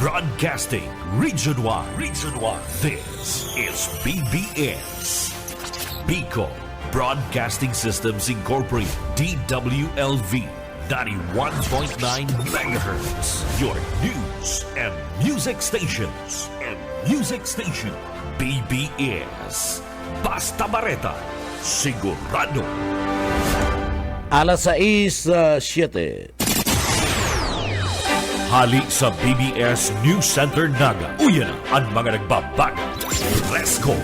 Broadcasting Region 1. Region 1. This is BBS. Bicol Broadcasting Systems Incorporated. DWLV 91.9 MHz. Your news and music stations. BBS. Basta Bareta. Sigurado. Alas 6:07. Hali sa BBS News Center Naga. Uyan ang mga nagbabago. Let's go!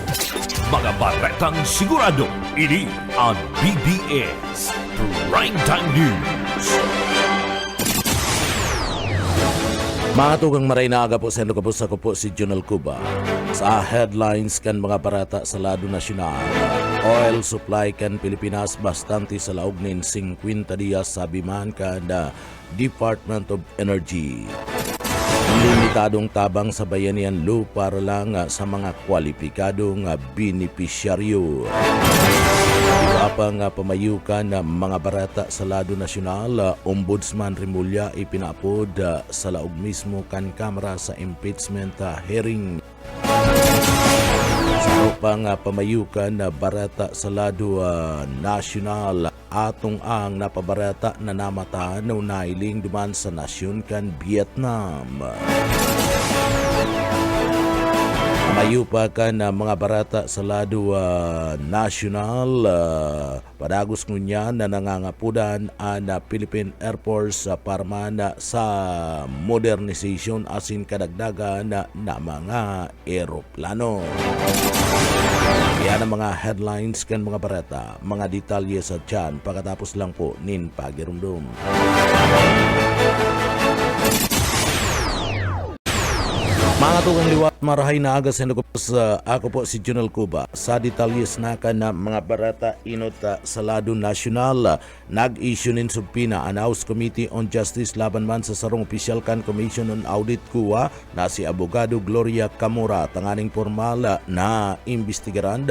Mga baretang sigurado. Ini ang BBS Primetime News. Mga tugang maray na aga po sa Lucabos, ako po si Jonel Cuba. Sa headlines kan mga barata sa lado nasyonal, oil supply kan Pilipinas bastante sa laog nin 50 dias sabi man kan Department of Energy. Limitadong tabang sa bayanihan lo para lang sa mga kwalipikadong benepisyaryo. Iba pa nga pamayukan na mga barata sa lado nasyonal, Ombudsman Rimulya ipinapod sa laog mismo kan Kamara sa impeachment hearing. Sa pang pamayukan na barata sa lado nasyonal, atong ang napabarata na namata no nailing duman sa nasyon kan Vietnam. Mayu pa ka na mga barata sa lado nasyonal, padagos ngunya na nangangapudan ang Philippine Air Force para man sa modernization asin kadagdagan na mga eroplano. Yan ang mga headlines kan mga barata, mga detalye sa tiyan pagkatapos lang po nin pagirumdum. Mga tugang liwat, marahay na aga sa ako po si Jonel Cuba. Sa detalyes na ka na mga barata inot sa lado nasyonal, nag-issue nin subpina ang House Committee on Justice laban man sa sarong Official Can Commission on Audit kuwa na si Abogado Gloria Camora tanganing formal na imbestigaran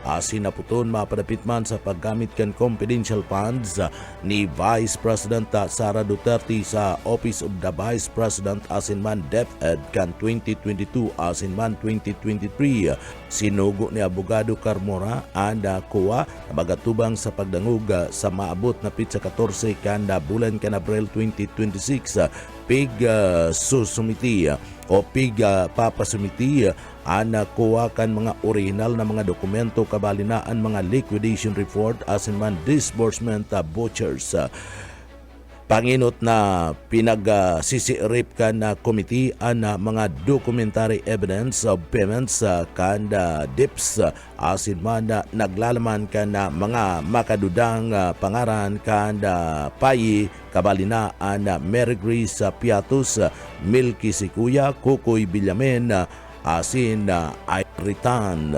asin naputon mapadapit man sa paggamit kan confidential funds ni Vice President Sara Duterte sa Office of the Vice President asin man DepEd kan 2022 asin man 2023. Sinugo ni Abogado Carmora anda kuwa nabagatubang sa pagdangog sa maabot na pitsa 14 kan bulan kan Abril 2026 pig susumiti o pig papasumiti ana kuha kan mga original na mga dokumento kabalinaan mga liquidation report asin man disbursement vouchers. Panginot na pinag-sisirip kan na committee ana mga documentary evidence of payments kan DIPS asin man naglalaman kan na mga makadudang pangaran kan payi kabalinaan Mary Grace Piatos, Milky Sikuya, Kukoy Billamen asin Iritan.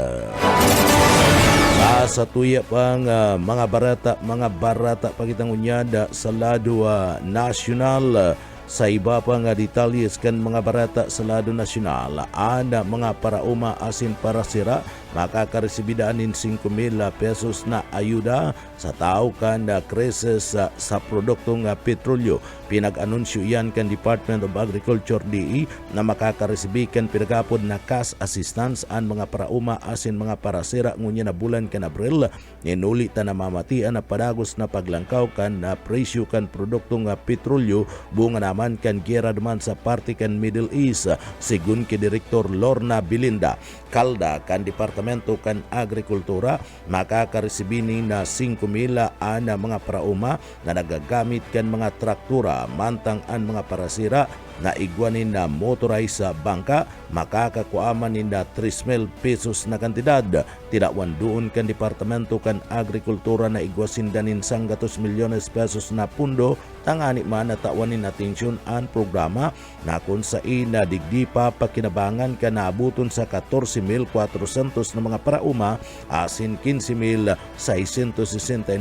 Sa tuya pang mga barata pagitang unyada sa lado nasyonal, sa iba pang detalyes kan mga barata sa lado nasyonal, ana mga parauma asin para sira makakaresibidaan nin 5,000 pesos na ayuda sa tao kan krisis sa produktong petrolyo. Pinag-anunsyo yan kan Department of Agriculture DE na makakaresibikan pinagapod na cash assistance an mga parauma asin mga parasira ngunya na bulan kan Abril. Ninuli ta na mamatian na padagos na paglangkaw kan na presyo kan produktong petrolyo bunga naman kan gera duman sa parte kan Middle East. Sigun ki Direktor Lorna Bilinda Calda kan Departamento kan Agrikultura, makakaresibini na 5,000 ana mga parauma na nagagamit kan mga traktura mantang an mga parasira na igwanin na motorized sa bangka, makakakuaman ninda 3,000 pesos na kantidad. Tidakwan doon kan Departamento kan Agrikultura na igwasin danin 100 milyones pesos na pundo, tangani man natawanin atensyon ang programa na kung sa ina digdi pa pakinabangan ka naabuton sa 14,400 na mga parauma asin 15,669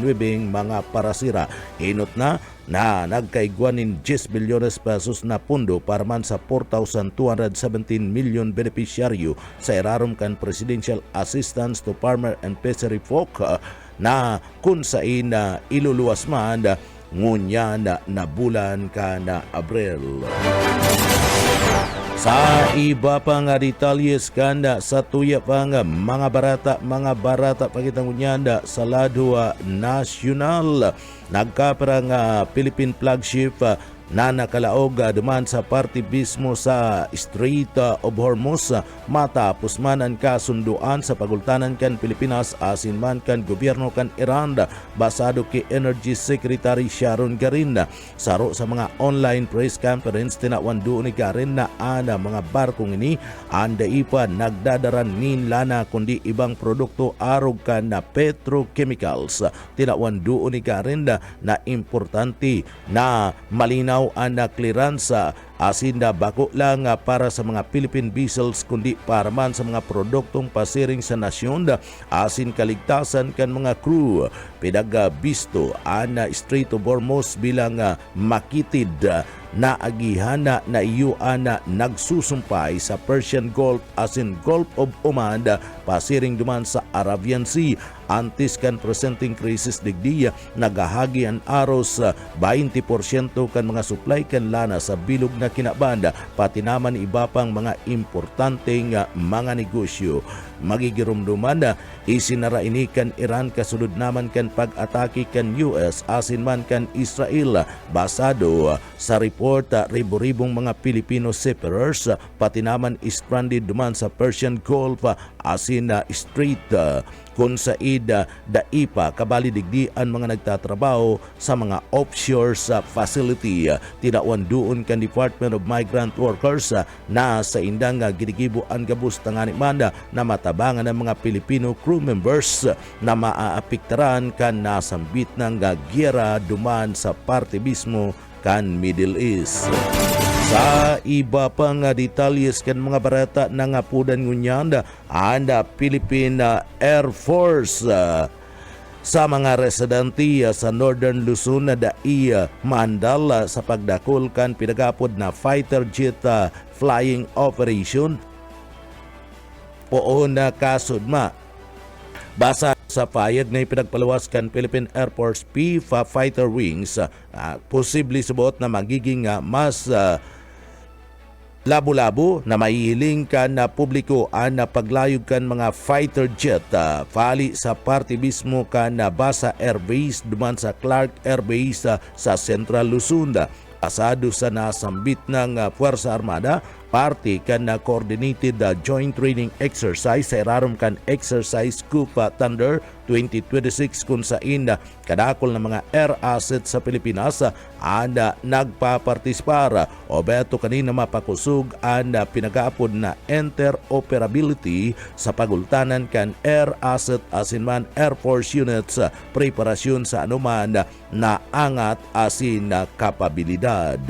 mga parasira. Hinot na nagkaigwanin 10 bilyones pesos na pundo para man sa 4,217 million beneficiaryo sa irarom kan Presidential Assistance to Farmer and Fishery Folk na kung sa ina iluluwas man ngunya na bulan ka na Abril. Sa iba pa nga detalyes kanda sa tuya pa nga mga barata pakitang unyanda sa Ladua National nagkapara nga Philippine flagship na nakalaog duman sa party mismo sa Strait of Hormuz matapos man ang kasunduan sa pagultanan kan Pilipinas asin man kan gobyerno kan Iran basado kay Energy Secretary Sharon Garin. Saro sa mga online press conference tinawan doon ni Garin na ana mga barkong ini anda ipa nagdadaran nin lana kundi ibang produkto arog kan na petrochemicals. Tinawan doon ni Garin na importante na malinaw ang clearance asin na bako lang para sa mga Philippine vessels kundi para man sa mga produktong pasiring sa nasyon asin kaligtasan kan mga crew. Pinagabisto ang Strait of Hormuz bilang makitid na agihana na iyuan na nagsusumpay sa Persian Gulf asin Gulf of Oman pasiring duman sa Arabian Sea. Antes kan presenting crisis digdiya nagahagi ang aros 20% kan mga supply kan lana sa bilog na kinabanda pati naman iba pang mga importanteng mga negosyo. Magigirumduman isinara ini kan Iran kasulod naman kan pag-atake kan US asin man kan Israel basado sa report ribo-ribong mga Filipino seafarers pati naman stranded duman sa Persian Gulf asin Strait kung sa daipa kabali digdian mga nagtatrabaho sa mga offshore facility. Tinawan doon kan Department of Migrant Workers na sa indang ginigibuan gabus tangani manda na matabangan ng mga Filipino crew members na maaapektaran kan nasambit ng giyera duman sa parte mismo kan Middle East. Sa iba pang detalyes kan mga barata na nga pudan ngunyanda anda Philippine Air Force sa mga residente sa Northern Luzon na dai mandal sa pagdakol kan pinagapod na fighter jet flying operation poon na kasudma. Basa sa payag na ipinagpalawaskan Philippine Air Force P-5 fighter wings, posible subuot na magiging mas labo-labo na maihiling kan na publiko na paglayog kan mga fighter jet fali sa parte mismo kan na Basa Air Base duman sa Clark Air Base sa Central Luzon. Asado sa nasambit ng Puwersa Armada parte kan na coordinated joint training exercise sa irarom kan exercise Kupa Thunder 2026 kung saan kadakol ng mga air assets sa Pilipinas anda nagpapartispara o beto kanina mapakusog anda pinagaapod na interoperability sa pagultanan kan air asset asin man Air Force units preparasyon sa anuman na angat asin na kapabilidad.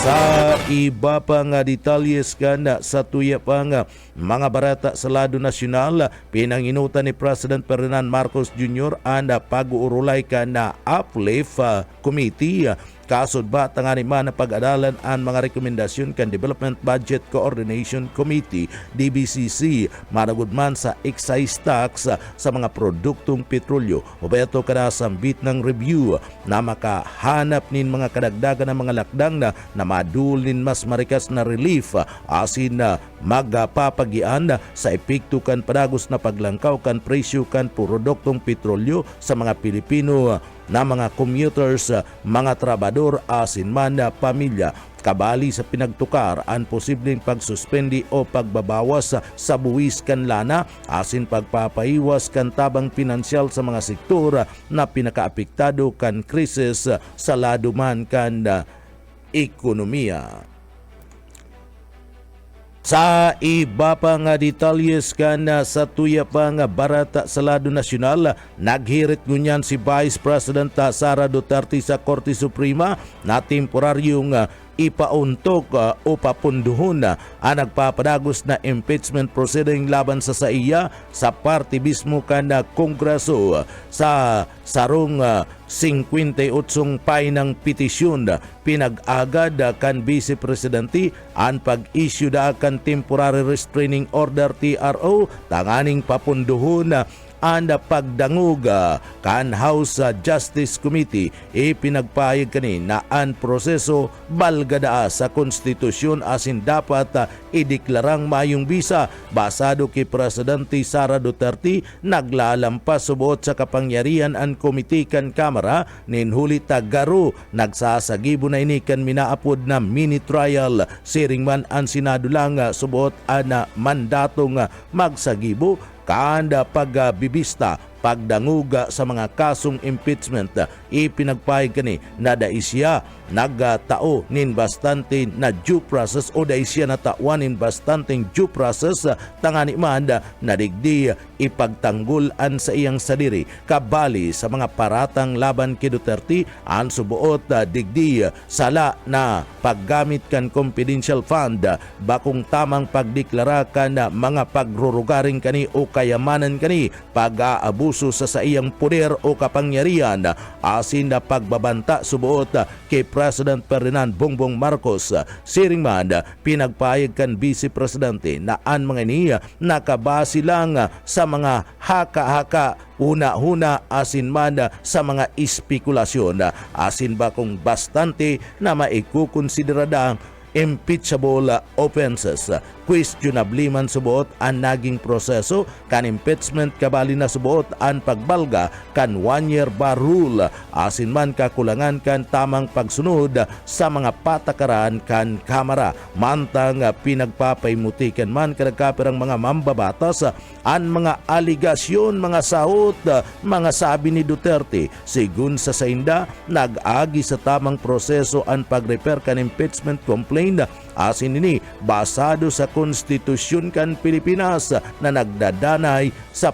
Sa iba pang detalyes kan sa tuya pang mga barata sa Lado Nasyonal, pinanginutan ni President Ferdinand Marcos Jr. ang pag-uurulay kan na Uplift Committee. Kasod ba tangani man na pag-adalan ang mga rekomendasyon kan Development Budget Coordination Committee DBCC managud man sa excise tax sa mga produktong petrolyo o beto kada sambit ng review na makahanap nin mga kadagdagan ng mga lakdang na madulin mas marikas na relief asin na magpapagian sa epekto kan padagos na paglangkaw kan presyo kan produktong petrolyo sa mga Pilipino na mga commuters, mga trabador asin man na pamilya. Kabali sa pinagtukar ang posibleng pagsuspendi o pagbabawas sa buwis kan lana asin pagpapaiwas kan tabang pinansyal sa mga sektor na pinakaapektado kan krisis sa lado man kan ekonomiya. Sa iba pa nga detalyes kan sa tuya pa nga barata sa Lado Nasyonal, naghirit ngunyan si Vice President Sara Duterte sa Korte Suprema na temporaryong ipauntok o papunduhon ang nagpapadagos na impeachment proceeding laban sa iya sa parte mismo kan Kongreso sa sarong 58 pay ng petisyon. Pinag-agad kan Vice Presidente ang pag-issue da kan Temporary Restraining Order TRO tanganing papunduhon ang pagdangog kan House Justice Committee ipinagpahayag kani na ang proseso balgadaa sa konstitusyon asin dapat ideklarang mayong bisa basado kay Presidente Sara Duterte naglalampas subuot sa kapangyarihan ang komite kan Kamara ninhuli tagaro nagsasagibo na ini kan minaapod na mini trial siring man ang Senado lang subuot ana mandatong magsagibo kanda pagbibista pagdanguga sa mga kasong impeachment ipinagpahayag kani na daisya nagtao nin bastante na due process o daisya na tawan nin bastanteng due process tangani man na digdi ipagtanggulan sa iyang sadiri kabali sa mga paratang laban kay Duterte ang subuot digdi sala na paggamit kan confidential fund bakong tamang pagdeklara kan mga pagrurugaring kani o kayamanan kani pag-aabuso sa iyang poder o kapangyarihan asin na pagbabanta subuot kay President Ferdinand Bongbong Marcos siring man pinagpahayag kan Vice Presidente na ang mga niya nakabase lang sa mga haka-haka una-huna asin man sa mga espekulasyon asin ba kung bastante na maikukonsiderada impeachable offenses. Questionably man subuot ang naging proseso kan impeachment kabali na subuot ang pagbalga kan 1-year bar rule asin man kakulangan kan tamang pagsunod sa mga patakaran kan Kamara mantang pinagpapaymutikan man kadagkaperang mga mambabatas ang mga aligasyon mga sahot mga sabi ni Duterte sigun sa sainda nag-agi sa tamang proseso ang pag-repair kan impeachment complaint asin ini basado sa konstitusyon kan Pilipinas na nagdadanay sa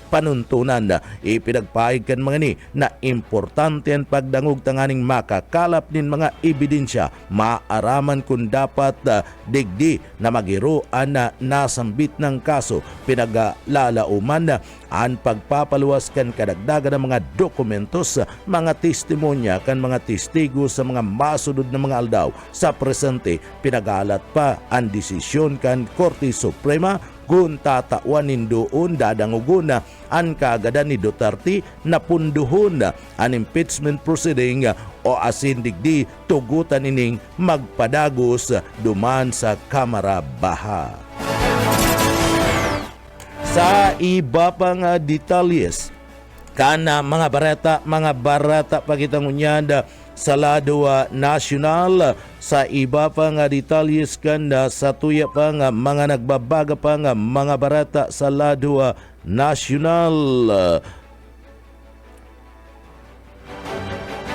panuntunan. Ipinagpahayag kan mga ni na importante ang pagdangog tanganing makakalap nin mga ebidensya maaraman kung dapat digdi na magiroan na nasambit ng kaso pinaglalauman ang pagpapaluwas kan kadagdagan ng mga dokumentos mga testimonya kan mga testigo sa mga masunod na mga aldaw sa presente pinagalat pa ang desisyon kan Korte Suprema kung tatauanin doon dadangugon ang kaagadan ni Duterte na punduhon ang impeachment proceeding o asin digdi tugutan ining magpadagos duman sa Kamara Baha. Sa iba pang detalyes kana mga barata pagitangunyanda sa lado nasyonal sa iba pang detalyes kanda sa tuya pang mga nagbabaga pang mga barata sa lado nasyonal.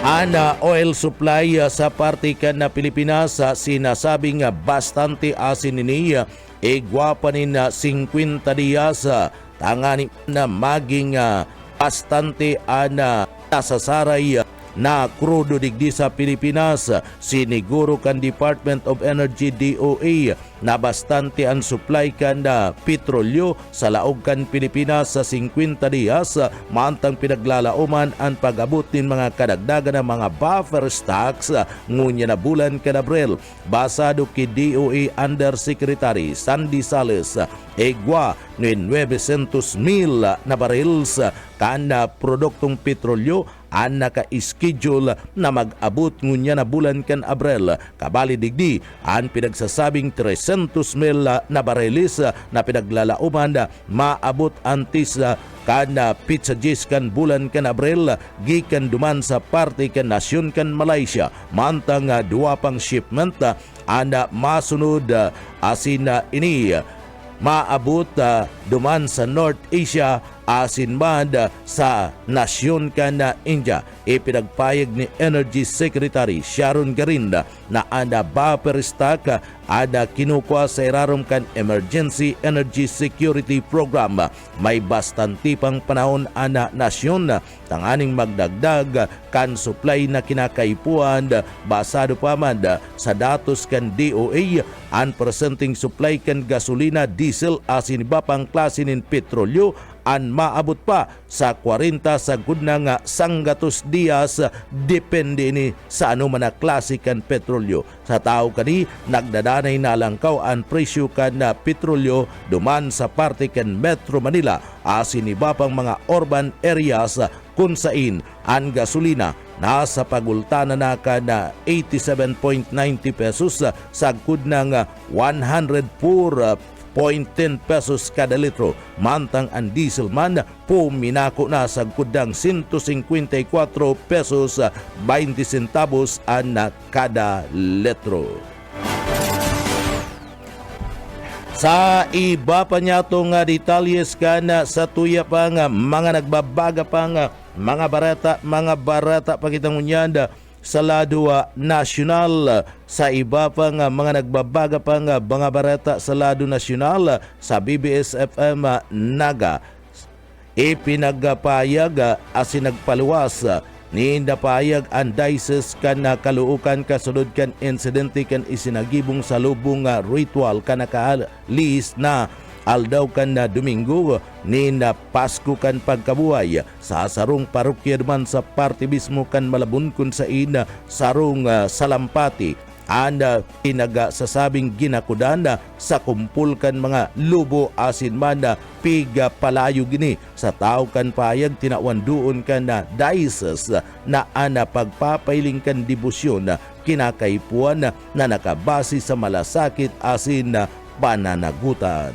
Ana oil supply sa parte kan na Pilipinas sinasabing bastante asin niya igwapa ni na 50 diyas tangani na maging bastante ana nasasaray na krudo digdi sa Pilipinas siniguro kan Department of Energy DOE na bastante ang supply kan na petrolyo sa laog kan Pilipinas sa 50 diyas mantang pinaglalauman ang pag-abot din mga kadagdagan ng mga buffer stocks ngunya na bulan kan Abril basado ki DOE Undersecretary Sandy Sales egwa 900,000 na barils kan na produktong petrolyo ang naka-schedule na mag-abot ngunya na bulan kan Abril kabali digdi ang pinagsasabing 300,000 na barelis na pinaglalauman maabot antis kana pizza jis kan bulan kan Abril gikan duman sa parte kan nasyon kan Malaysia mantang dua pang shipment anda masunod asin ini maabot duman sa North Asia asin man sa nasyon kan India. Ipinagpayag ni Energy Secretary Sharon Garinda na anda buffer stock ada kinukuha sa irarom kan Emergency Energy Security Program. May bastante pang panahon ana nasyon tanganing magdagdag kan supply na kinakaipuan basado pa man sa datos kan DOE ang presenting supply kan gasolina, diesel asin iba pang klase nin petrolyo an maabot pa sa 40 sa gudna nga 100 dias depende ni sa anuman na klase kan petrolyo. Sa tao kani nagdadanay na langkaw ang presyo kan na petrolyo duman sa parte kan Metro Manila asin iba pang mga urban areas kung sain ang gasolina nasa pagultana na ka na 87.90 pesos sa kudnang 104.10 pesos kada litro. Mantang ang diesel man puminako na sa kudang 154 pesos 20 centavos ang kada litro. Sa iba pa niya itong detalyes ka na sa tuya pa nga mga nagbabaga pa nga mga barata pakitang unyanda sa lado nasyonal. Sa iba pa nga mga nagbabaga pa nga mga barata sa lado nasyonal sa BBS FM Naga ipinagpayag asin nagpaluwas ni napayag ang diocese kan na kaluukan kasunod kan insidente kan isinagibong sa lubong ritual kan nakaalis na aldaw kan na Domingo ni na Pasko kan pagkabuhay sa sarong parokya man sa parte mismo kan Malabon kun sa ina sarong Salampati ang pinagsasabing ginakudan sa kumpul kan mga lubo asin man piga palayo gini sa tao kan payag tinawan doon kan na diocese na ana pagpapailing kan debosyon kinakaipuan na nakabase sa malasakit asin pananagutan.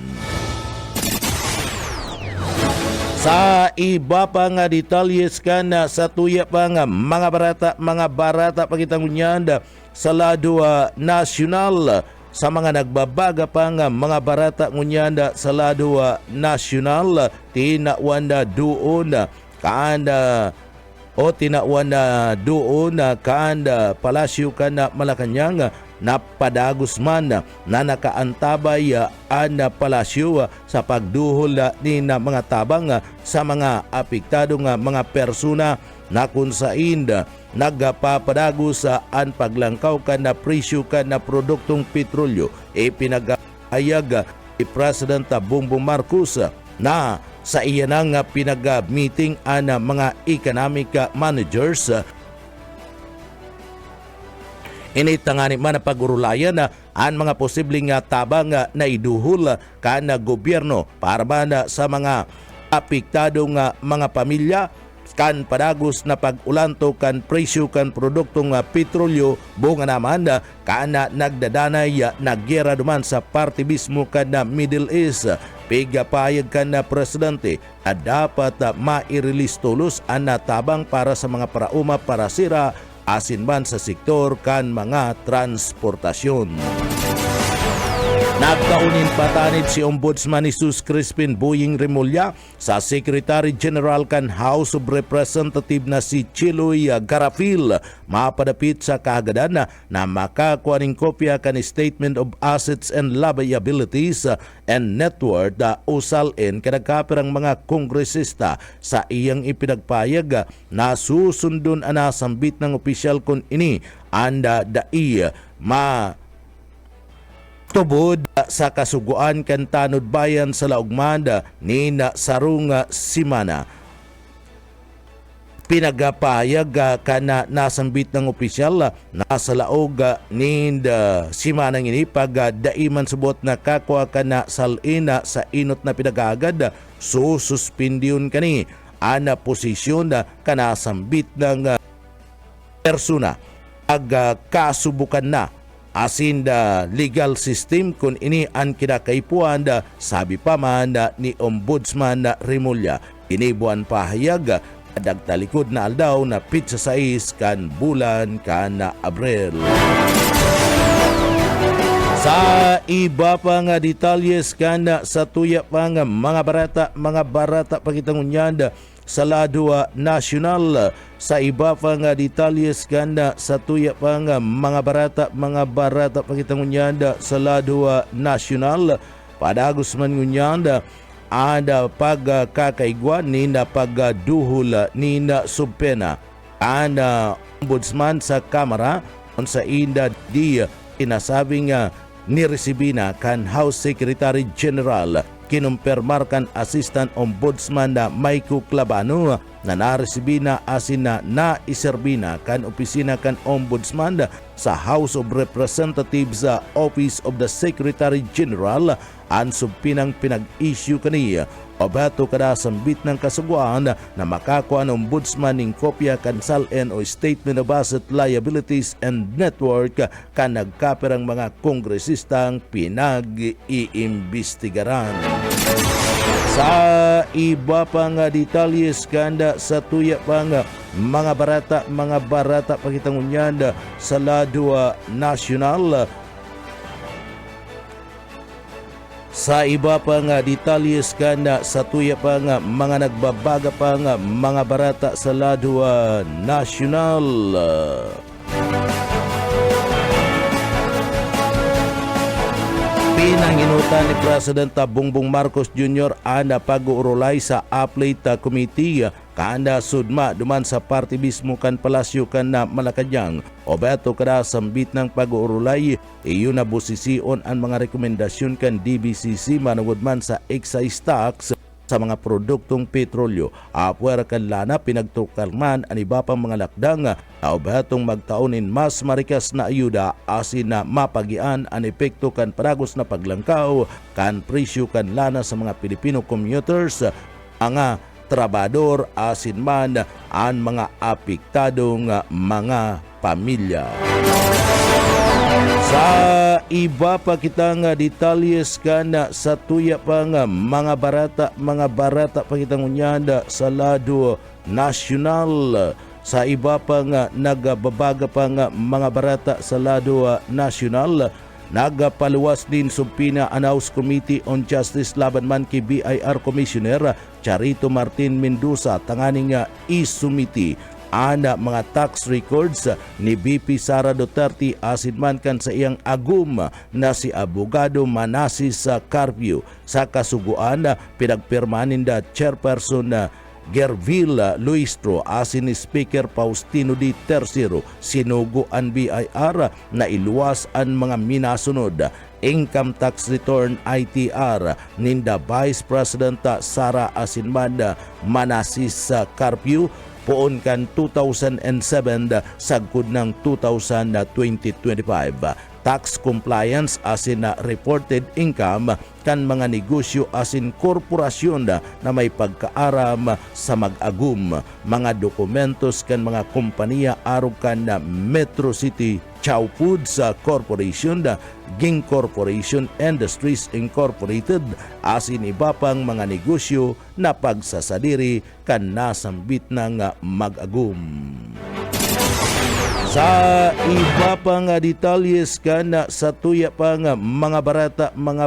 Sa iba pa nga detalyes ka na sa tuya pa nga mga barata pakitang unyanda sa lado nasyonal sa mga nagbabaga pa nga mga barata ngunyanda sa lado nasyonal tinawanda doon kaanda o tinawanda doon kaanda palasyo ka na Malacanang na padagos man na nakaantabay ang palasyo sa pagduhol ni na mga tabang sa mga apektadong mga persona na kung sain nagpapadagos ang paglangkaw ka na presyo ka na produktong petrolyo pinagayag ni President Bongbong Marcos na sa iyan ang pinag-meeting ang mga economic managers. Initangani man na pag-urulayan ang mga posibleng tabang na iduhol ka na gobyerno para man sa mga apektadong mga pamilya kan padagos na pag-ulanto kan presyo kan produktong petrolyo bunga naman kana nagdadanay na gera duman sa parte mismo kan na Middle East. Pigapayag kan na presidente na dapat ma-release tulos ang natabang para sa mga parauma para sira asin man sa sektor kan mga transportasyon. Nagkaunin patanid si Ombudsman Jesus Crispin Boying Remulla sa Secretary General kan House of Representative na si Chiloy Garafil mapadapit sa kaagadan na makakuha ng kopya kan Statement of Assets and Liabilities and Net Worth usalin kanagkapirang mga kongresista sa iyang ipinagpayag na susundon ana sambit ng opisyal kun ini anda dai tubod sa kasuguan kan tanod bayan sa laugmanda ni na sarong simana. Pinagapayag kana nasambit ng opisyal nasa laog ni simana ini pag daiman subot na kakwa kana salina sa inot na pinagagad sususpindiyon kani ana posisyon kana sambit ng persona ag kasubukan na asin legal system kung ini ang kinakaipuan sabi pa man ni Ombudsman Remulla. Inibuan pahayag dagtalikod na aldaw na pitsa 6 kan bulan kan Abril. Sa iba pa nga detalyes kan sa tuya pa nga mga barata pakitang unyanda sa lado nasyonal. Sa iba pa nga detalyes kanda sa tuya pa nga mga barata pakitang unyanda sa lado nasyonal padagos man unyanda ada pagkakaigwa ni na pagduhol ni na subpena ana ombudsman sa kamara sa inda di inasabing niresibina kan House Secretary General kinumpirmar kan Assistant Ombudsman na Maiko Clavano na naresibi na asin na naiserbi na kan opisina kan Ombudsman sa House of Representatives sa Office of the Secretary General ang subpinang pinag-issue kaniya o bato kada sambit ng kasugwan na makakuha ng ombudsman ng kopya kan SALN o Statement of Asset Liabilities and Network kan nagkapirang mga kongresistang pinag-iimbestigaran. Sa iba pang detalyes kanda sa tuya pang mga barata pakitangunyan sa lado nasyonal. Sa iba pang detalyes kanda sa tuya pang mga nagbabaga pang mga barata sa lado nasyonal. Pinanginutan ni President Bongbong Marcos Jr. ana pag-uurulay sa Appellate Committee kanda sudma duman sa party mismo kan palasyo kan na Malacañang o beto kada sambit ng pag-uurulay iyo na busision ang mga rekomendasyon kan DBCC manungod man sa excise tax sa mga produktong petrolyo. Apwer kan lana pinagtukalman ang iba pang mga lakdang o betong magtaunin mas marikas na ayuda asin na mapagian ang epekto kan paragos na paglangkaw kan presyo kan lana sa mga Pilipino commuters ang trabador asin man ang mga apektadong mga pamilya. Sa iba pa kitang detalyes kan sa tuya pang mga barata pakitang unyanda sa lado nasyonal. Sa iba pang nagbabaga pang mga barata sa lado nasyonal, nagpaluwas din subpina ang House Committee on Justice laban man kay BIR Commissioner Charito Martin Mendoza tanganing isumiti ana mga tax records ni BP Sara Duterte asin man kan sa iyang agum na si abogado Manasis Carpio sa kasuguan pinagpirmanin da chairperson Gerville Luistro asin ni Speaker Faustino D. Tercero sinugo ang BIR na iluwas ang mga minasunod income tax return ITR ninda Vice President Sara Asinman Manasis Carpio poon kan 2007 sagkod ng 2025. Tax compliance asin na reported income kan mga negosyo asin korporasyon na may pagkaaram sa mag-agum. Mga dokumentos kan mga kompanya arog kan na Metro City Chow Foods Corporation, Ging Corporation Industries Incorporated asin iba pang mga negosyo na pagsasadiri kan nasambit ng mag-agum. Sa iba pang detalyes kan sa tuya pang mga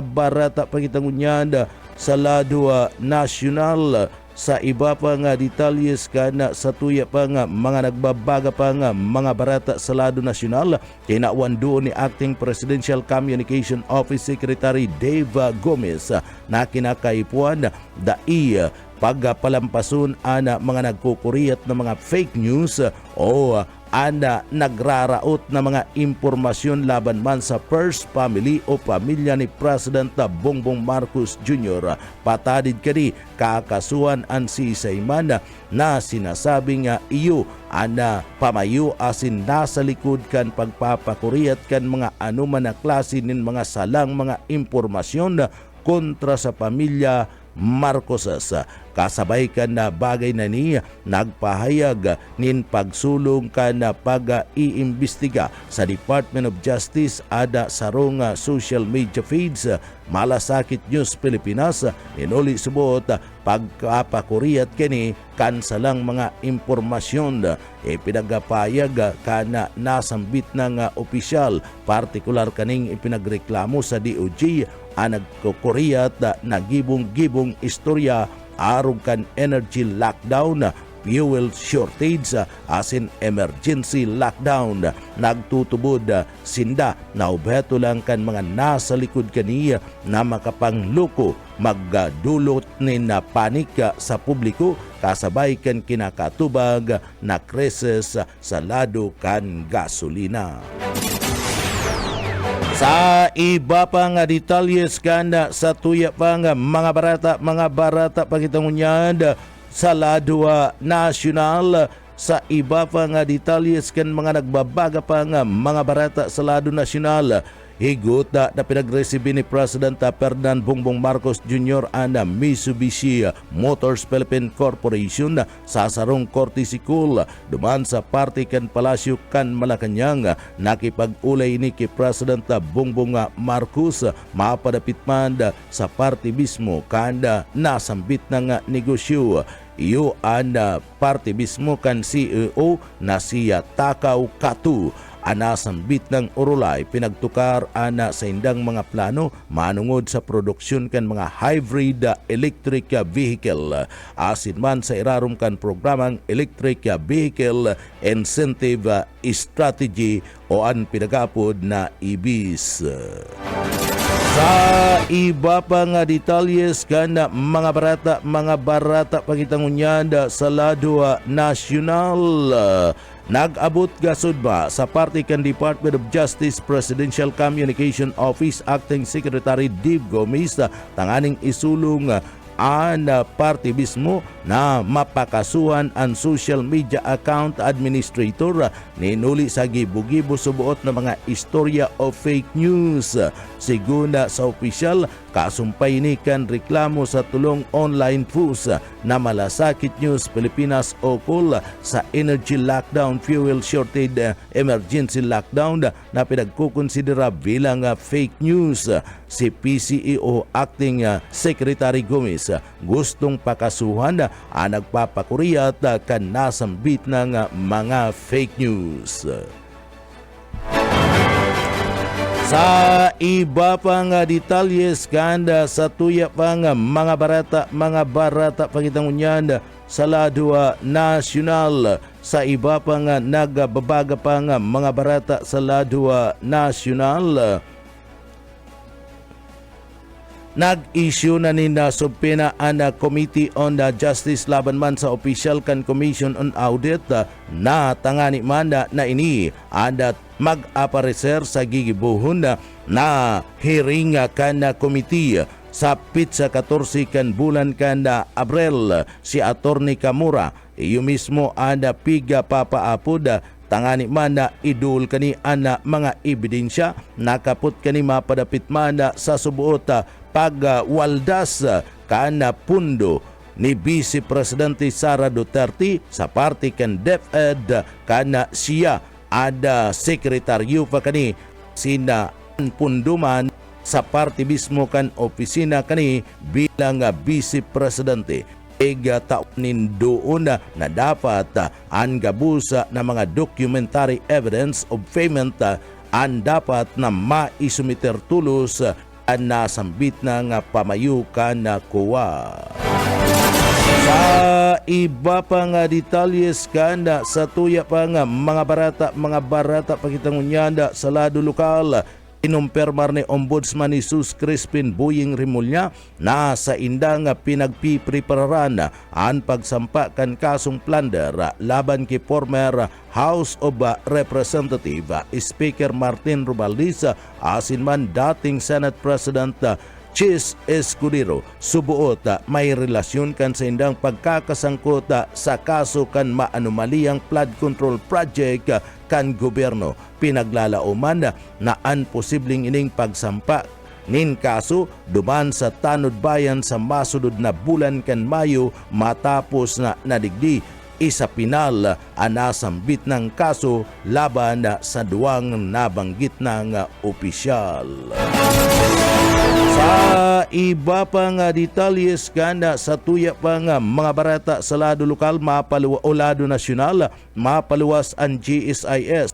barata pakitangunyan sa lado nasyonal. Sa iba pang detalyes kan sa tuya pang mga nagbabaga pang mga barata sa lado nasyonal, kinawan doon ni Acting Presidential Communication Office Secretary Dave Gomez na kinakaipuan dai pagpalampason ana mga nagkukuriyat na mga fake news o ana nagraraot na mga impormasyon laban man sa first family o pamilya ni President Bongbong Marcos Jr. Patadid kani kakasuhan ang sisayman na sinasabing iyo ana pamayo asin nasa likod kan pagpapakuriyat kan mga anuman na klase nin mga salang mga impormasyon kontra sa pamilya Marcoses. Kasabay kan na bagay na niya nagpahayag nin pagsulong kan na pag-iimbestiga sa Department of Justice ada sarong social media feeds Malasakit News Pilipinas inuli subot pagkapakuriyat kini kan salang mga impormasyon ipinagpahayag kan nasambit ng opisyal partikular kaning ipinagreklamo sa DOJ ang nagkukuriyat na gibong-gibong istorya arog kan energy lockdown, fuel shortage asin emergency lockdown. Nagtutubod sinda na ubeto lang kan mga nasa likod kaniya na makapangluko magdulot ni na panik sa publiko kasabay kan kinakatubag na krisis sa lado kan gasolina. Sa iba pa nga detalyes kanda sa tuya pa nga mga barata pagitangunyad sa Ladwa National. Sa iba pa nga detalyes kan mga nagbabaga pa nga mga barata sa Lado National. Higot na pinagresibi ni President Ferdinand Bongbong Marcos Jr. ana Mitsubishi Motors Philippine Corporation sa sarong Korte Sikul duman sa party kan Palasyo kan Malacanang. Nakipag-ulay ni kay President Bongbong Marcos mapadapit man sa party mismo kanda nasambit na nga negosyo. Iyo ang party mismo kan CEO na siya Takao Katu. Anasambit ng Orolay pinagtukar ana sa indang mga plano manungod sa produksyon kan mga hybrid electric vehicle. Asin man sa irarom kan programang Electric Vehicle Incentive Strategy o ang pinagapod na EVs. Sa iba pa nga detalyes kan mga barata pagitangunyad sa Ladwa National. Nag-abot gasod ba sa party kan Department of Justice Presidential Communication Office Acting Secretary Dave Gomez tanganing isulong ang party mismo na mapakasuhan ang social media account administrator ninuli sa gibo-gibo subuot na mga istorya o fake news. Siguna sa opisyal, kasumpay ni kan reklamo sa tulong online post na Malasakit News Pilipinas ukol sa energy lockdown, fuel shortage, emergency lockdown na pinagkukonsidera bilang fake news. Si PCEO Acting Secretary Gomez gustong pakasuhan ang nagpapakuriyat kan nasambit ng mga fake news. Sa iba pang detalyes kanda sa tuya pang mga barata pagitangunyad sa Ladwa National. Sa iba pang nagbabaga pang mga barata sa Ladwa National. Nag-issue na ni subpina ang Committee on the Justice laban man sa Official kan Commission on Audit na tangani man na ini ang mag-aparecer sa gigibuhon na hearing kan committee sa pitsa 14 kan bulan kan Abril. Si Attorney Kamura iyo mismo ang piga papaapod tangani man na idul kani ana mga ebidensya nakaput kani mapadapit man sa subuot pagwaldas kana pundo ni Vice Presidente Sara Duterte sa party kan DepEd kana siya ada sekretaryo pa kani sina punduman sa party mismo kan opisina kani bilang Vice Presidente. Ega taonin doon na dapat ang gabusa na mga documentary evidence of payment ang dapat na maisumiter tulos ang nasambit na nga pamayukan na kuwa. Sa iba pa nga detalyes kanda sa tuya pa nga mga barata pagitangunyanda sa lado lokal. Inumpirmar ni Ombudsman Jesus Crispin Boying Rimulya na sa indang pinagpiprepararan ang pagsampa kan kasong plunder laban kay former House of Representative Speaker Martin Romualdez asin man dating Senate President Chis Escudero. Subuot may relasyon kan sa indang pagkakasangkot sa kaso kan maanumaliyang flood control project kan gobyerno. Pinaglalauman na ang posibleng ining pagsampa nin kaso duman sa Tanod Bayan sa masunod na bulan kan Mayo matapos na nadigdi isa pinal anasambit ng kaso laban sa duwang nabanggit ng opisyal. Sa iba pang detalyes kanda sa tuya pang mga barata sa lado lokal o lado nasyonal mapaluwas ang GSIS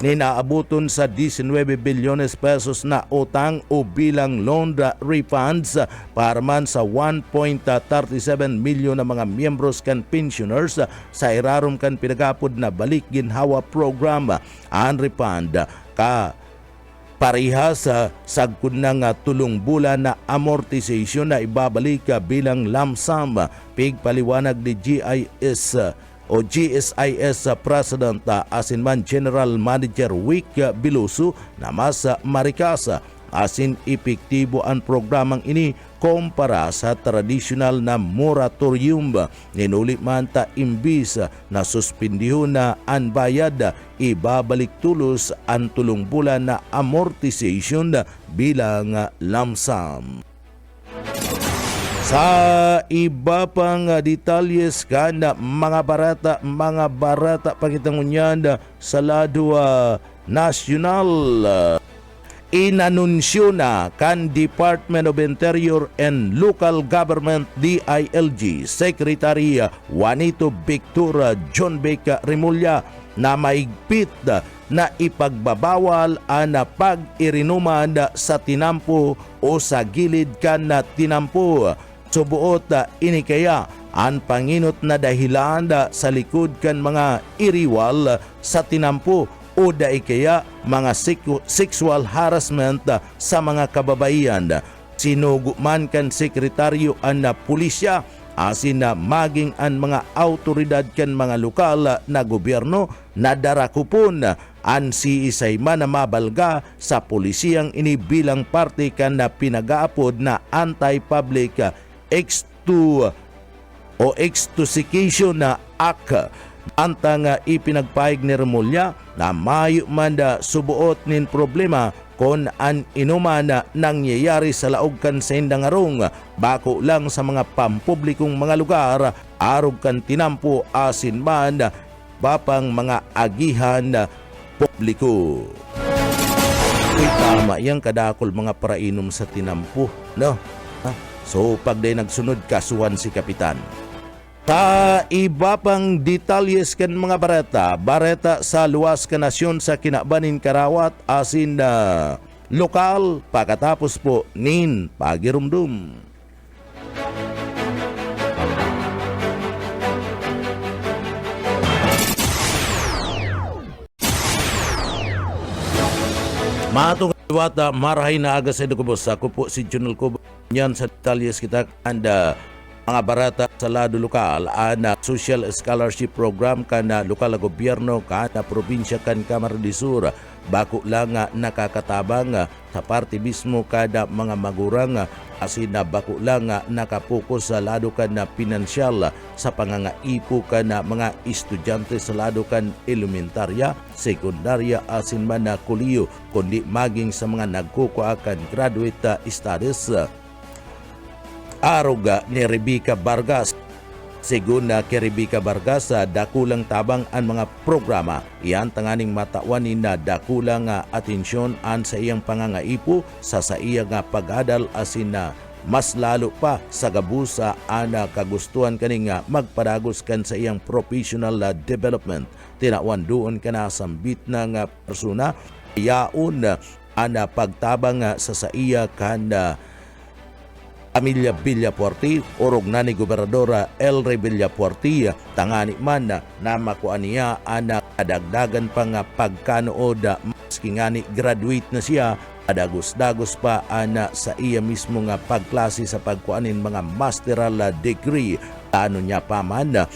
ninaabuton sa 19 bilyones pesos na utang o bilang loan refunds para man sa 1.37 milyon na mga miyembros kan pensioners sa irarom kan pinagapod na balik ginhawa program. Ang refund ka parihas sa sagkod ng tulong bulan na amortization na ibabalik bilang lump sum. Pigpaliwanag ni GIS o GSIS President asin man General Manager Wick Biluso na mas marikasa asin epektibo ang programang ini kumpara sa tradisyonal na moratorium. Nginuli man ta imbis na suspendihon na ang bayad, ibabalik tulos ang tulong bulan na amortization bilang lump sum. Sa iba pang detalyes kan mga barata pakitangunyan sa lado nasyonal, inanunsyo na kan Department of Interior and Local Government DILG Secretary Juanito Victor John Beck Remulla na maigpit na ipagbabawal ang pag-irinuman sa tinampo o sa gilid kan na tinampo. Subuot inikaya ang panginot na dahilan sa likod kan mga iriwal sa tinampo o daikaya mga sexual harassment sa mga kababaihan. Sinuguman kan sekretaryo ang pulisya asin na maging ang mga autoridad kan mga lokal na gobyerno na darakupon ang siisay man na mabalga sa pulisiyang ini bilang parte kan na pinagaapod na anti-public extoxication na act. Antang ipinagpahig ni Remulla na mayo man subuot nin problema kon an inuman na nangyayari sa laog kan sa indangarong bako lang sa mga pampublikong mga lugar arog kan tinampo asin man bapang mga agihan publiko. Uy, tama yang kadakol mga parainom sa tinampo, no? So pagday nagsunod kasuhan si Kapitan. Sa iba pang detalyes kan mga bareta sa luwas ka nasyon sa kinabanin Karawat asin na lokal pagkatapos po nin pagirumdum. Matong kaliwata marahay na aga sa Dukubos. Ako po si Junel Cuba. Yan sa detalyes kita anda mga barata sa lado lokal na social scholarship program kana lokal na gobyerno kana probinsya kan Camarines del Sur bako lang nakakatabang sa parte mismo kada mga magurang asin na bako lang nakapokus sa lado kan na pinansyal sa pangangaipo kan na mga estudyante sa lado kan elementarya, sekundarya asin man na kuliyo kundi maging sa mga nagkukuha kan graduate studies. Aruga ni Rebecca Vargas. Sigun na kay Rebecca Vargas, dakulang tabang ang mga programa. Iyan tanganing matawanin na dakulang atensyon an sa iyang pangangaipo sa iyang pag-adal asin na mas lalo pa sa gabusa ana kagustuhan kaning magpadagos kan sa iyang professional development. Tinawan doon ka na sambit ng persona. Yaon ana pagtabang sa iya kan Amelia Villapuerte orog na ni Gobernadora Elre Villapuerte tangani man na makuha niya ang kadagdagan pang pagkanood maski nga ni graduate na siya adagos-dagos pa ana sa iya mismo nga pagklase sa pagkuanin mga masteral degree ano niya pa man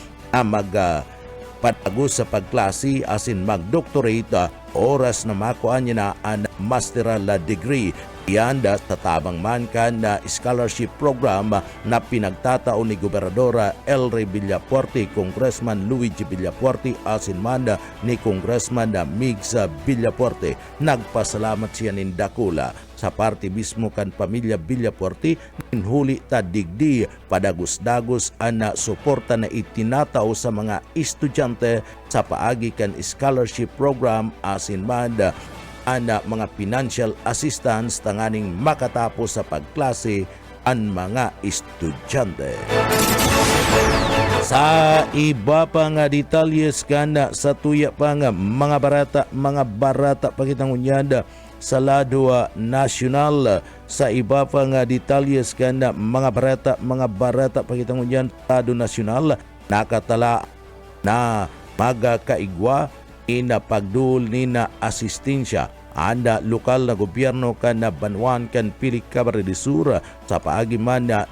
patagos sa pagklase asin mag-doctorate oras na makuha niya na ang masteral degree. Ianda sa tabang man kan na scholarship program na pinagtatao ni Gobernadora Elre Villapuerte, Congressman Luigi Villapuerte asin man ni Congressman Migs Villapuerte. Nagpasalamat siya nin dakula sa parte mismo kan pamilya Villapuerte ninhuli ta digdi padagos-dagos ana suporta na itinatao sa mga estudyante sa paagi kan scholarship program asin man ana mga financial assistance tanganing makatapos sa pagklase ang mga estudyante. Sa iba pa nga detalyes kana sa tuya pa nga mga barata pakitangunyada sa lado nasyonal. Sa iba pa nga detalyes kana mga barata pakitangunyan sa lado nasyonal nakatala na magakaigwa ina pagdul ni na asistensya anda lokal na gobyerno kan na Banwan kan Pilik Camarines del Sur sa paagiman na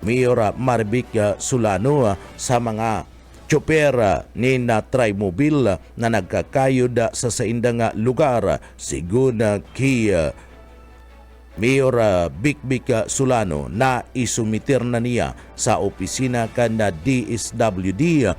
Mayor Marvic Solano sa mga tsoper ni na Trimobil na nagkakayod sa saindang lugar sigun ki Mayor Bikbik Solano na isumitir na niya sa opisina kan na DSWD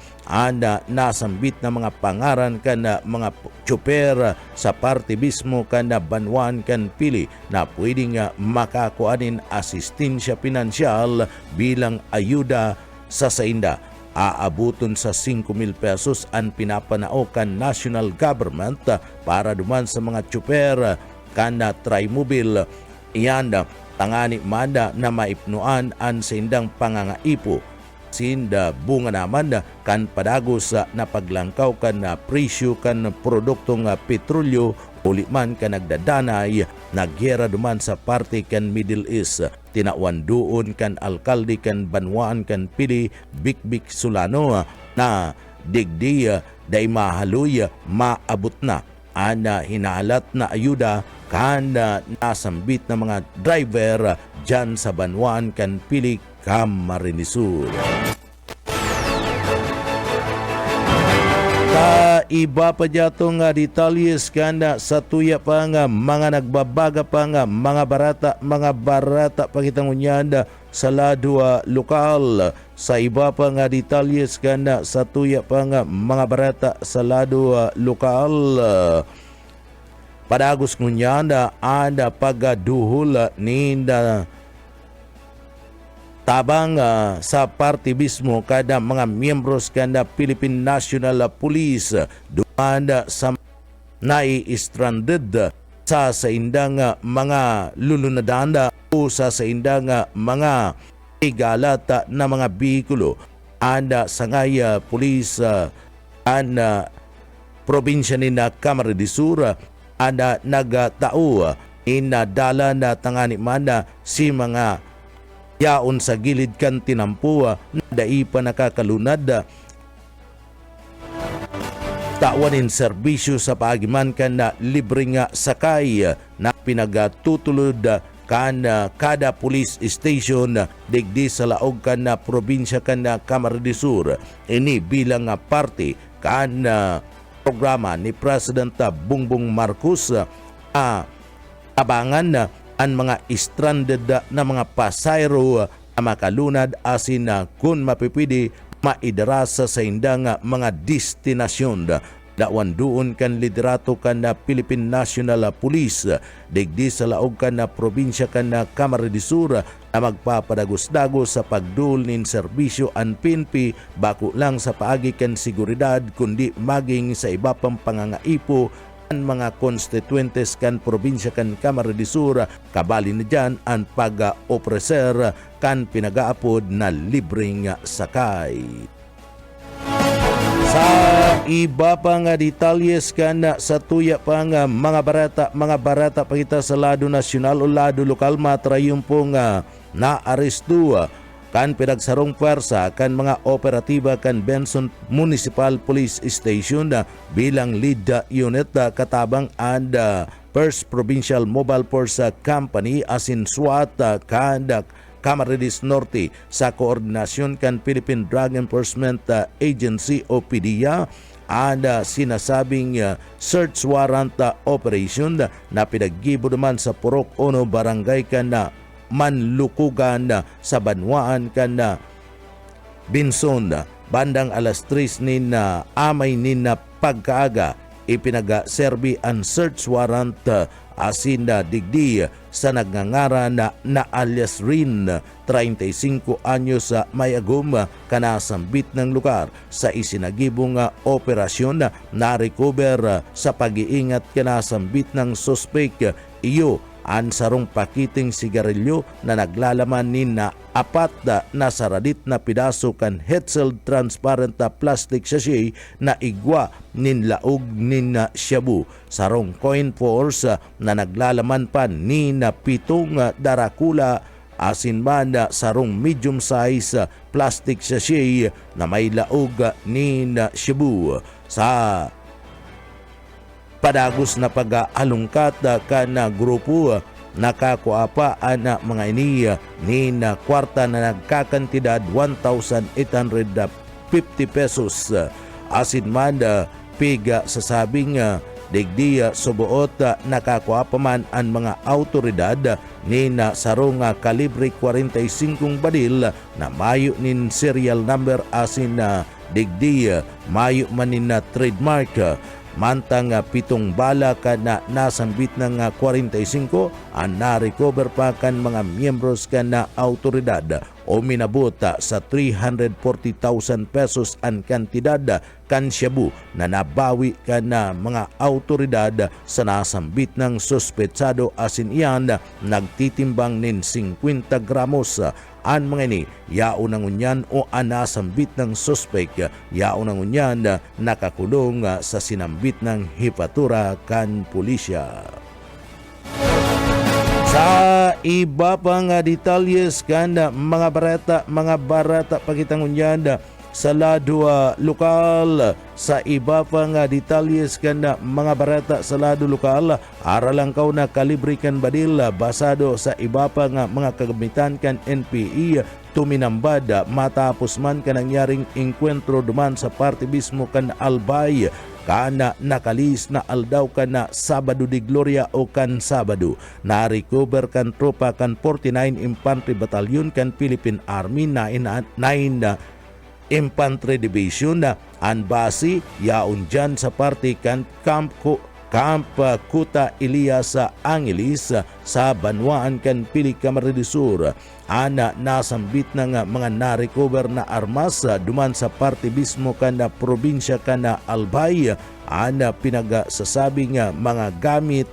nasambit na mga pangaran kan na mga tsoper sa parte mismo kan na banwan kan pili na pwedeng makakuanin asistensya pinansyal bilang ayuda sa sainda. Aabuton sa 5,000 pesos ang pinapanao kan national government para duman sa mga tsoper kan na Trimobil. Iyan tangani manda na maipnuan ang sindang pangangaipo. Sinda bunga naman kan padagos na paglangkaw kan na presyo kan produktong petrolyo uli man kan nagdadanay nagyera duman sa parte kan Middle East. Tinawan doon kan alkalde kan Banwaan kan Pili Bikbik Solano na digdi day mahaloy maabot na ana hinalat na ayuda kan nasambit na mga driver dyan sa Banwaan kan Pili Camarines Sur. Iba pa diyatong detalyes kanda sa tuya pa nga mga nagbabaga pa nga mga barata pakitang unyanda sa lado lokal. Sa iba pa nga detalyes kanda sa tuya pa nga mga barata sa lado lokal. Padagos ngunyanda ada pagaduhol ninda tabang sa parte mismo kada mga miyembros kada Philippine National Police dumanda sa nai-stranded sa indang mga lulunadanda o sa indang mga igalata na mga bikulo anda sangaya police probinsya ni na Camarines Sur anda nagatao inadala na tangani mana si mga yaon sa gilid kan tinampuwa na dai pa nakakalunad tawanin serbisyo sa paagiman kan na libre nga sakay na pinagatutulod kan kada police station digdi sa laog kan na probinsya kan na Camarines Sur. Ini bilang parte kan programa ni President Bongbong Marcos abangan ang mga stranded na mga pasayro na makalunad asin na kung mapipili maidarasa sa indang mga destinasyon. Dawan doon kan liderato kan na Philippine National Police digdi sa laog kan na probinsya kan na Camarines Sur na magpapadagos-dagos sa pagdul nin serbisyo ang PNP bako lang sa paagi kan seguridad kundi maging sa iba pang pangangaipo mga konstituentes kan probinsya kan Camarines Sur kabali na dyan ang pag-opreser kan pinagaapod na libreng sakay. Sa iba pa nga detalyes kan sa tuya pa nga mga barata pa kita sa lado nasyonal o lado lokal matrayong pong naaresto kan pinagsarong pwersa kan mga operatiba kan Benson Municipal Police Station bilang lead unit katabang and First Provincial Mobile Force Company asin SWAT kan Camarines Norte sa koordinasyon kan Philippine Drug Enforcement Agency o PDEA sinasabing search warrant operation na pinaggibo naman sa Purok Ono Barangay kan Manlukugan sa Banwaan kan Binson bandang alas 3 nin amay nin pagkaaga ipinaga-serbi ang search warrant asin digdi sa nagngangaran na alias Rin 35 anyos may agum kanasambit ng lugar sa isinagibong operasyon na recover sa pag-iingat kanasambit ng suspect iyo ang sarong pakiting sigarilyo na naglalaman ni na apat na saradit na pidaso kan Hetzel transparent plastic sachet na igwa nin laog nin shabu. Sarong coin force na naglalaman pa ni na 7 darakula asin man sarong medium size plastic sachet na may laog ni na shabu. Sa padagos na pag-alungkat kana grupo nakakuha pa ang mga ini ni na kwarta na nagkakantidad 1,800 50 pesos. Asin man piga sasabing digdiya subuot nakakuha pa man ang mga autoridad ni na sarong kalibre 45 badil na mayo nin serial number asin digdiya mayo man nin trademark. Mantang 7 bala ka na nasambit ng 45 ang na-recover pa kan mga miyembros ka na autoridad o minabuta sa 340,000 pesos ang kantidad kan shabu na nabawi ka na mga autoridad sa nasambit ng suspetsado asin iyan nagtitimbang nin 50 gramos. An mga ini, yao ng unyan o anasambit ng suspek, yao ng unyan nakakulong sa sinambit ng hipatura kan pulisya. Sa iba pang detalyes kan mga barata pakitang unyan sa lado lokal. Sa iba pang detalyes kan mga barata sa lado lokal, aralang kaw na kalibrikan badil basado sa iba pang mga kagamitan kan NPE tuminambad matapos man ka nangyaring enkwentro duman sa parte mismo kan Albay kana nakalis na aldaw ka na Sabado de Gloria o kan Sabado. Na-recover kan tropa kan 49 Infantry Battalion kan Philippine Army na 9 Infantry Division na anbasi yaon dyan sa parte kan Camp Kuta Elias sa Angeles sa Banwaan kan Pili Camarines Sur. Ana nasambit ng mga na-recover na armas duman sa parte mismo kan na probinsya kan na Albay. Ana pinagsasabi nga mga gamit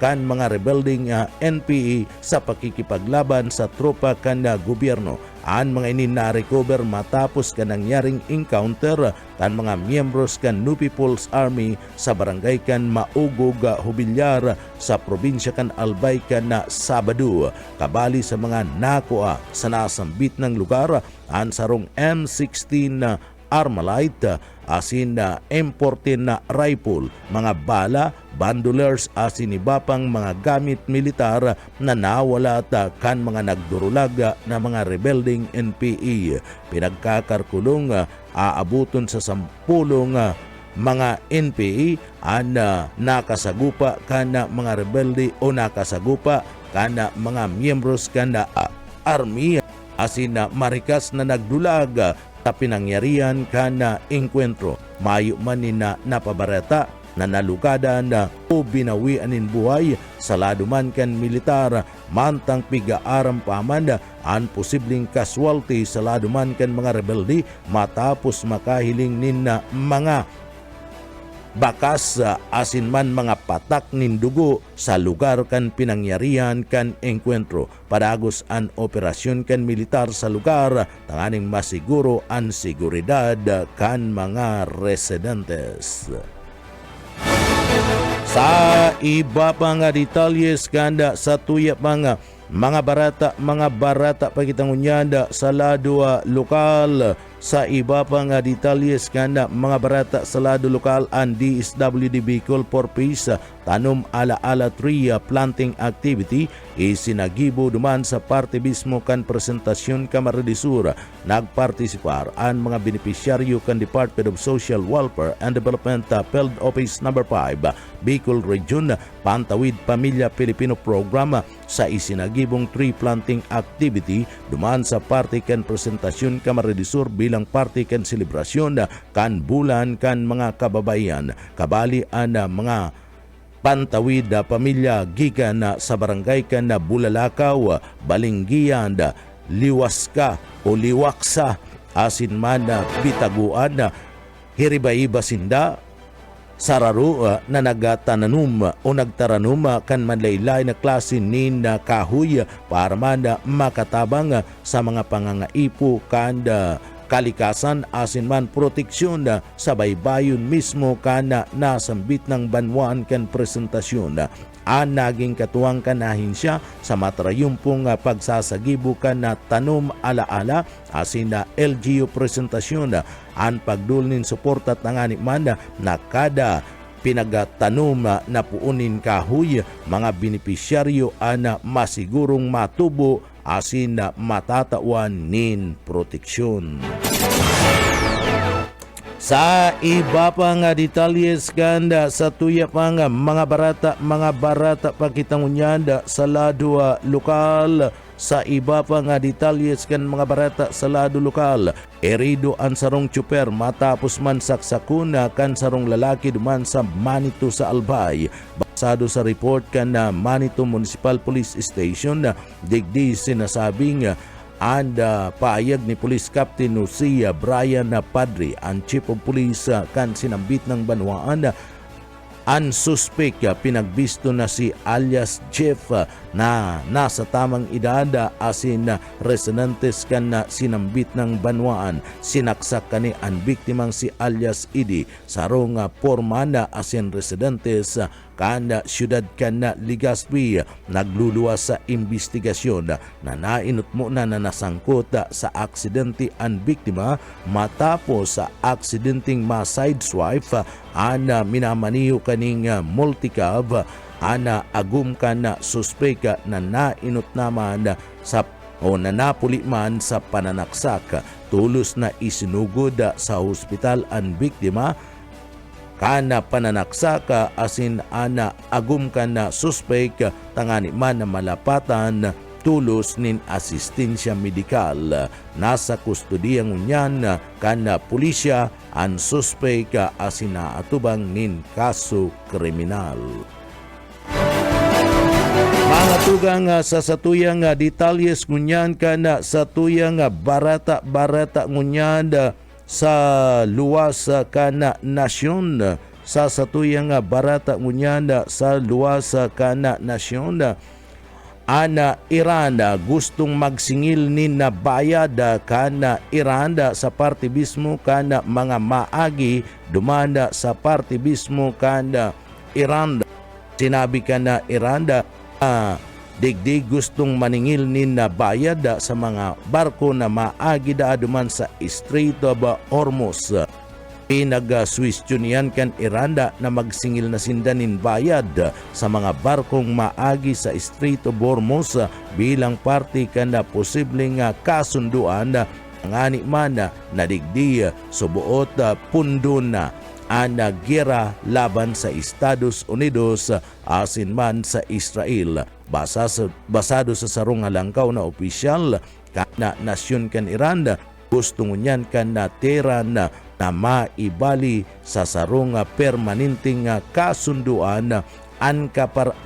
kan mga rebelding NPE sa pakikipaglaban sa tropa kan na gobyerno. Ang mga ini na-recover matapos ka nangyaring encounter kan mga miyembros kan New People's Army sa barangay kan Maugog, Hubilyar sa probinsya kan Albay kan na Sabado. Kabali sa mga nakuha sa nasambit ng lugar ang sarong M16 Armalite asin na M14 na rifle, mga bala, bandolers asin iba pang mga gamit militar na nawala at kan mga nagdurulag na mga rebelding NPE. Pinagkakarkulong aabuton sa 10 mga NPE ang nakasagupa kana mga rebelde o nakasagupa kana mga miyembros kana army asin marikas na nagdulag ta pinangyarihan kana enkwentro. Mayo man ni na napabarata na nalugada na o binawianin buhay sa laduman kan militar mantang piga-aram paman ang posibleng casualty sa laduman kan mga rebelde matapos makahiling nin na mga bakas asin man mga patak nin dugo sa lugar kan pinangyarihan kan enkwentro. Padagos an operasyon kan militar sa lugar tanganing masiguro ang seguridad kan mga residentes. Sa iba pang detalyes kanda sa tuya pang mga barata pakitang unyanda sa lado lokal. Sa iba pang detalyes kanda mga barata sa lado lokal ang DSWD Bicol for Peace tanom ala-ala tree planting activity isinagibo duman sa parte mismo kan presentasyon Camarines Sur. Nagpartisipar ang mga benepisyaryo kan Department of Social Welfare and Development Field Office No. 5 Bicol Region Pantawid Pamilya Pilipino Program sa isinagibong tree planting activity duman sa parte kan presentasyon Camarines Sur bilang parte kan selebrasyon kan bulan kan mga kababayan. Kabali ang mga Pantawid pamilya gikan sa barangay kan na Bulalakaw, Balinggian, Liwaska o Liwaksa, asin man na Bitaguan, Hiribaiba Sinda, Sararo na nagtaranum o nagtaranum kan manlaylay na klase nin na kahoy para man makatabang sa mga pangangaipo kanda kalikasan asin man proteksyon sa baybayon mismo kana nasambit ng banwaan kan presentasyon. Ang naging katuwang kanahin siya sa matrayumpong pagsasagibo kan na tanom ala-ala asin na LGU presentasyon. Ang pagdulnin suporta tangani man na kada pinagtanom na puunin kahoy mga benepisyaryo ana masigurong matubo asin na matatawan nin proteksyon. Sa iba pa nga detalyes kanda sa tuya pa nga mga barata pakitangunyanda sa lado lokal. Sa iba pa nga detalyes kan mga barata sa lado lokal, erido ang sarong tsuper matapos man saksakuna kan sarong lalaki duman sa Manito sa Albay. Basado sa report kan na Manito Municipal Police Station na digdi sinasabing paayag ni Police Captain Lucia Brian Padre, ang Chief of Police kan sinambit ng Banwaan, ang suspect pinagbisto na si alias Jeff na nasa tamang edad asin residentes kan na sinambit ng Banwaan. Sinaksak kani ang biktimang si alias Idi sarong porma na asin residentes kan siyudad kan Legazpi. Nagluluwas sa investigasyon na nainot mo na nasangkot sa aksidente ang biktima matapos sa aksidenteng ma-sideswipe minamaniho kaning multicab agum ka na suspeka na nainot naman sa na napuli man sa pananaksak. Tulos na isinugod sa hospital ang biktima kana pananaksaka asin agum ka na suspek tangani man na malapatan tulos nin asistensya medikal. Nasa kustodiyang unyan kana pulisya ang suspek asin atubang nin kaso kriminal. Mga tugang sa satuyang detalyes ngunyan kana sa tuyang barata ngunyan sa luwas kana nasyon. Sa satuyang barata ngunyan sa luwas kana nasyon, Iran gustong magsingil ni na bayad kana Iran sa partibismo kana mga maagi dumanda sa partibismo kana Iran. Sinabi kana Iran digdig gustong maningil ni na bayad sa mga barko na maagi duman sa Strait of Hormuz. Pinag-suwestionian kan Iranda na magsingil na sindanin bayad sa mga barkong maagi sa Strait of Hormuz bilang parte kan na posibleng kasunduan ngani man na digdi subuot pundo na gera laban sa Estados Unidos asin man sa Israel. Basado sa sarong langkaw na opisyal kana nasyon kan Iran, gusto ngunyan kan na Tehran na maibali sa sarong permanenteng kasunduan ang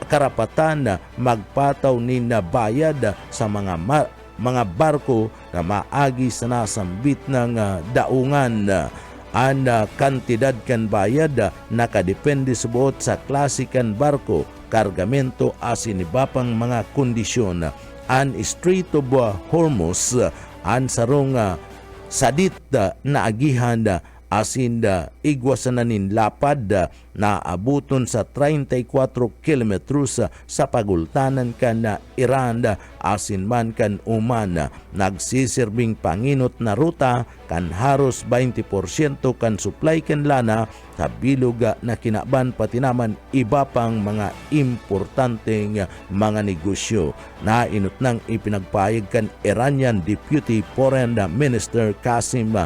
karapatan magpataw ni na bayad sa mga barko na maagi sa nasambit ng daungan. Ang kantidad kan bayad nakadepende sa buot sa klase kan barko, kargamento asin iba pang mga kondisyon. Ang Strait of Hormuz ang sarong sadit na agihan asin igwasananin lapad na abuton sa 34 kilometros sa pagultanan kan na Iran asin man kan Oman. Nagsisirbing panginot na ruta kan haros 20% kan supply kan lana sa bilog na kinaban pati naman iba pang mga importanteng mga negosyo. Nainot nang ipinagpahayag kan Iranian Deputy Foreign Minister Qasim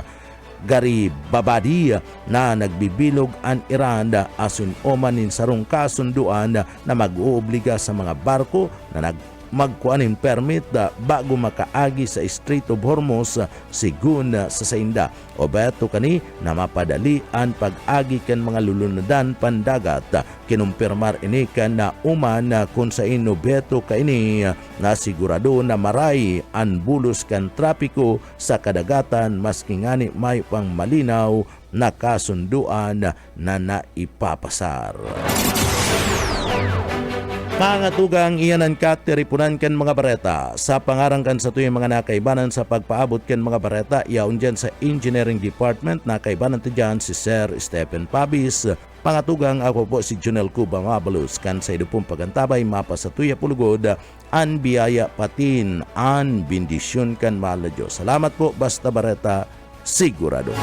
Garibabadi na nagbibilog ang Iran asun omanin sarong kasunduan na mag-uubliga sa mga barko na magkuanin permit bago makaagi sa Strait of Hormuz sigun sa sainda. O beto kani na mapadali ang pag-agi kan mga lulunadan pandagat. Kinumpirmar ini kan na uman kung sa ino beto kaini na sigurado na maray ang bulos kan trapiko sa kadagatan maski ngani may pang malinaw na kasunduan na naipapasar. Mga tugang iyan ang katiripunan kan mga bareta. Sa pangarangkan sa tuyong mga nakaibanan sa pagpaabot kan mga bareta, yaon dyan sa Engineering Department, nakaibanan to dyan si Sir Stephen Pabis. Pangatugang ako po si Junel Cuba Mabalus kan sa idupong pagantabay mapa sa tuya pulugod an biyaya patin an bindisyon kan mahal na Diyos. Salamat po, basta bareta sigurado.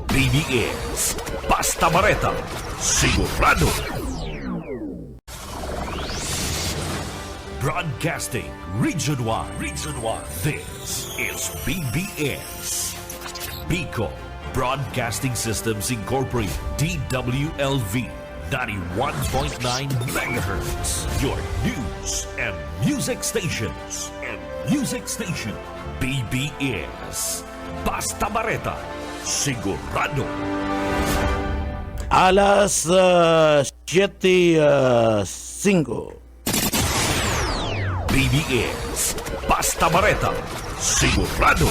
BBS Basta Bareta sigurado. Broadcasting Region 1. This is BBS. Bicol Broadcasting Systems Incorporated. DWLV 91.9 MHz. Your news and music stations. BBS. Basta Bareta. Sigurado. Alas 7:05. BBS. Basta Bareta. Sigurado.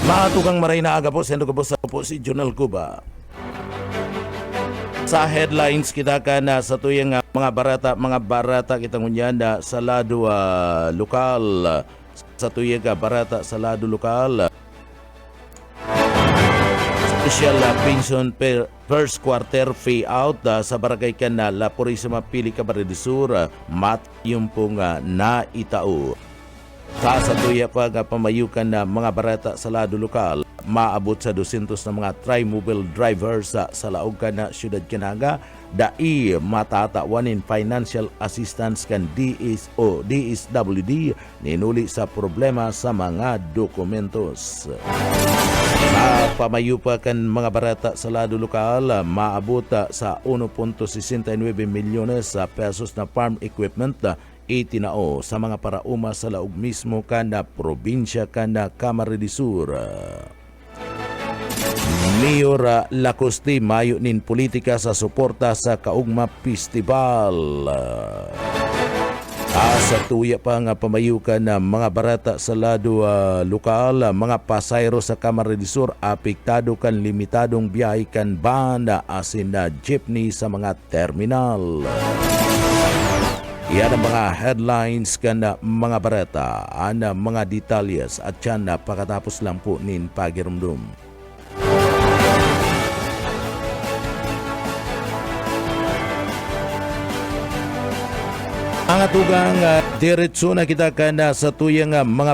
Mga tukang maray na aga po, sendo ko po si Jonel Cuba. Sa headlines kita ka na sa tuyang mga barata kita ngunyanda sa lado lokal. Sa tuyang barata sa lado lokal. Special pension first quarter payout sa barangay ka na La Purisima Pili Camarines Sur mat yung pong naitao. Sa tuya pa pamayukan na mga barata sa lado lokal, maabot sa 200 na mga tri-mobile drivers sa laog ka na siyudad Canaga, dai matatawanin financial assistance kan DSWD ninuli sa problema sa mga dokumentos. Sa pamayupa kan mga barata sa lado lokal, maabot sa 1.69 milyones sa pesos na farm equipment itinao sa mga parauma sa laog mismo kana probinsya kana Camarines Sur. Mayor Lacoste mayo nin politika sa suporta sa Kaugma Festival. Sa tuya pa nga pamayukan na mga barata sa lado lokal, mga pasayro sa Camarines Sur apektado kan limitadong biyahe kan banda asin na jeepney sa mga terminal. Yan ang mga headlines kan mga barata, ang mga detalyes at yan pakatapos lang po nin pagirumdum. Ang atugang diretso na kita kana sa tuyang mga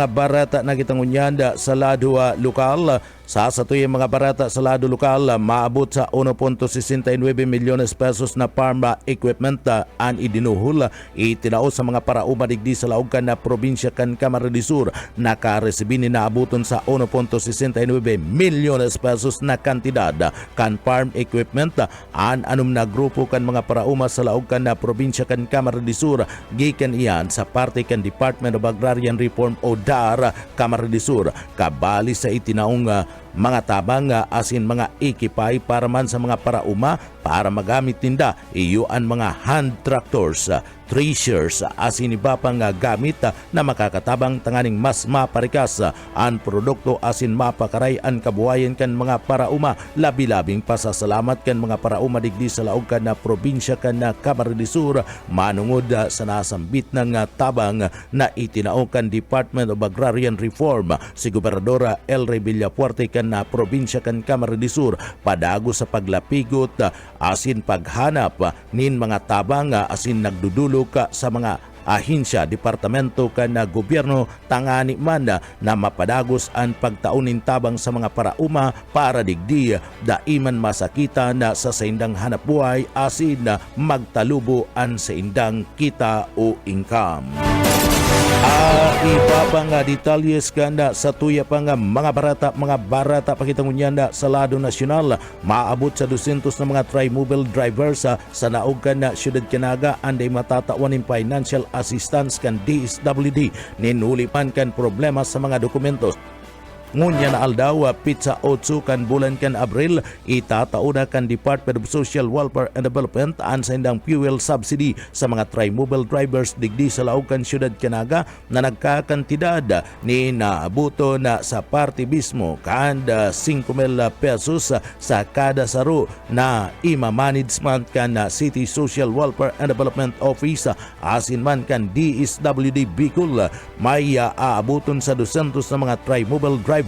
barata na kitang unyanda sa lado lokal. Sa tuyang mga barata sa lado lokal, maabot sa 1.69 milyones pesos na farm equipment ang idinuhul itinao sa mga parauma digdi sa laog kan na probinsya kan Camarines Sur. Nakaresibin na abuton sa 1.69 milyones pesos na kantidad kan farm equipment ang anum na grupo kan mga parauma sa laog kan na probinsya kan Camarines Sur. Gikan iyan sa parte kan Department of Agrarian Reform o DAR Camarines Sur. Kabali sa itinaong mga tabang asin mga ikipay para man sa mga parauma para magamit tinda iyuan mga hand tractors, threshers asin iba pang gamit na makakatabang tanganing mas maparikas ang produkto asin mapakaray ang kabuhayan kan mga parauma. Labi-labing pasasalamat kan mga parauma digdi sa laog kan na probinsya kan na Camarines Sur manungod sa nasambit ng tabang na itinao kan Department of Agrarian Reform si Gobernadora Elre Villafuerte kan na probinsya kan Camarines Sur padago sa paglapigot asin paghanap nin mga tabang asin nagdudulo ka sa mga ahensya, departamento kan na gobyerno tangani man na mapadagos ang pagtaunin tabang sa mga parauma para digdi daiman masakita na sa saindang hanapbuhay asin magtalubo ang saindang kita o income. Iba pa nga detalyes kanda sa tuya pa nga mga barata pakitang unyanda sa lado nasyonal, maabot sa 200 na mga tri-mobile drivers sa naog kan na siyudad Canaga anday matatawan ng financial assistance kan DSWD ninulipan kan problema sa mga dokumentos. Ngunya na aldaw pizza 8 kan bulan kan Abril itatauna kan Department of Social Welfare and Development ang saindang fuel subsidy sa mga tri-mobile drivers digdi sa laog kan siyudad Canaga na nagkakantidad ni naabuto na sa parte mismo kan 5,000 pesos sa kada saro na ima-management kan City Social Welfare and Development Office asin man kan DSWD Bicol. May aabuton sa 200 na mga tri-mobile drivers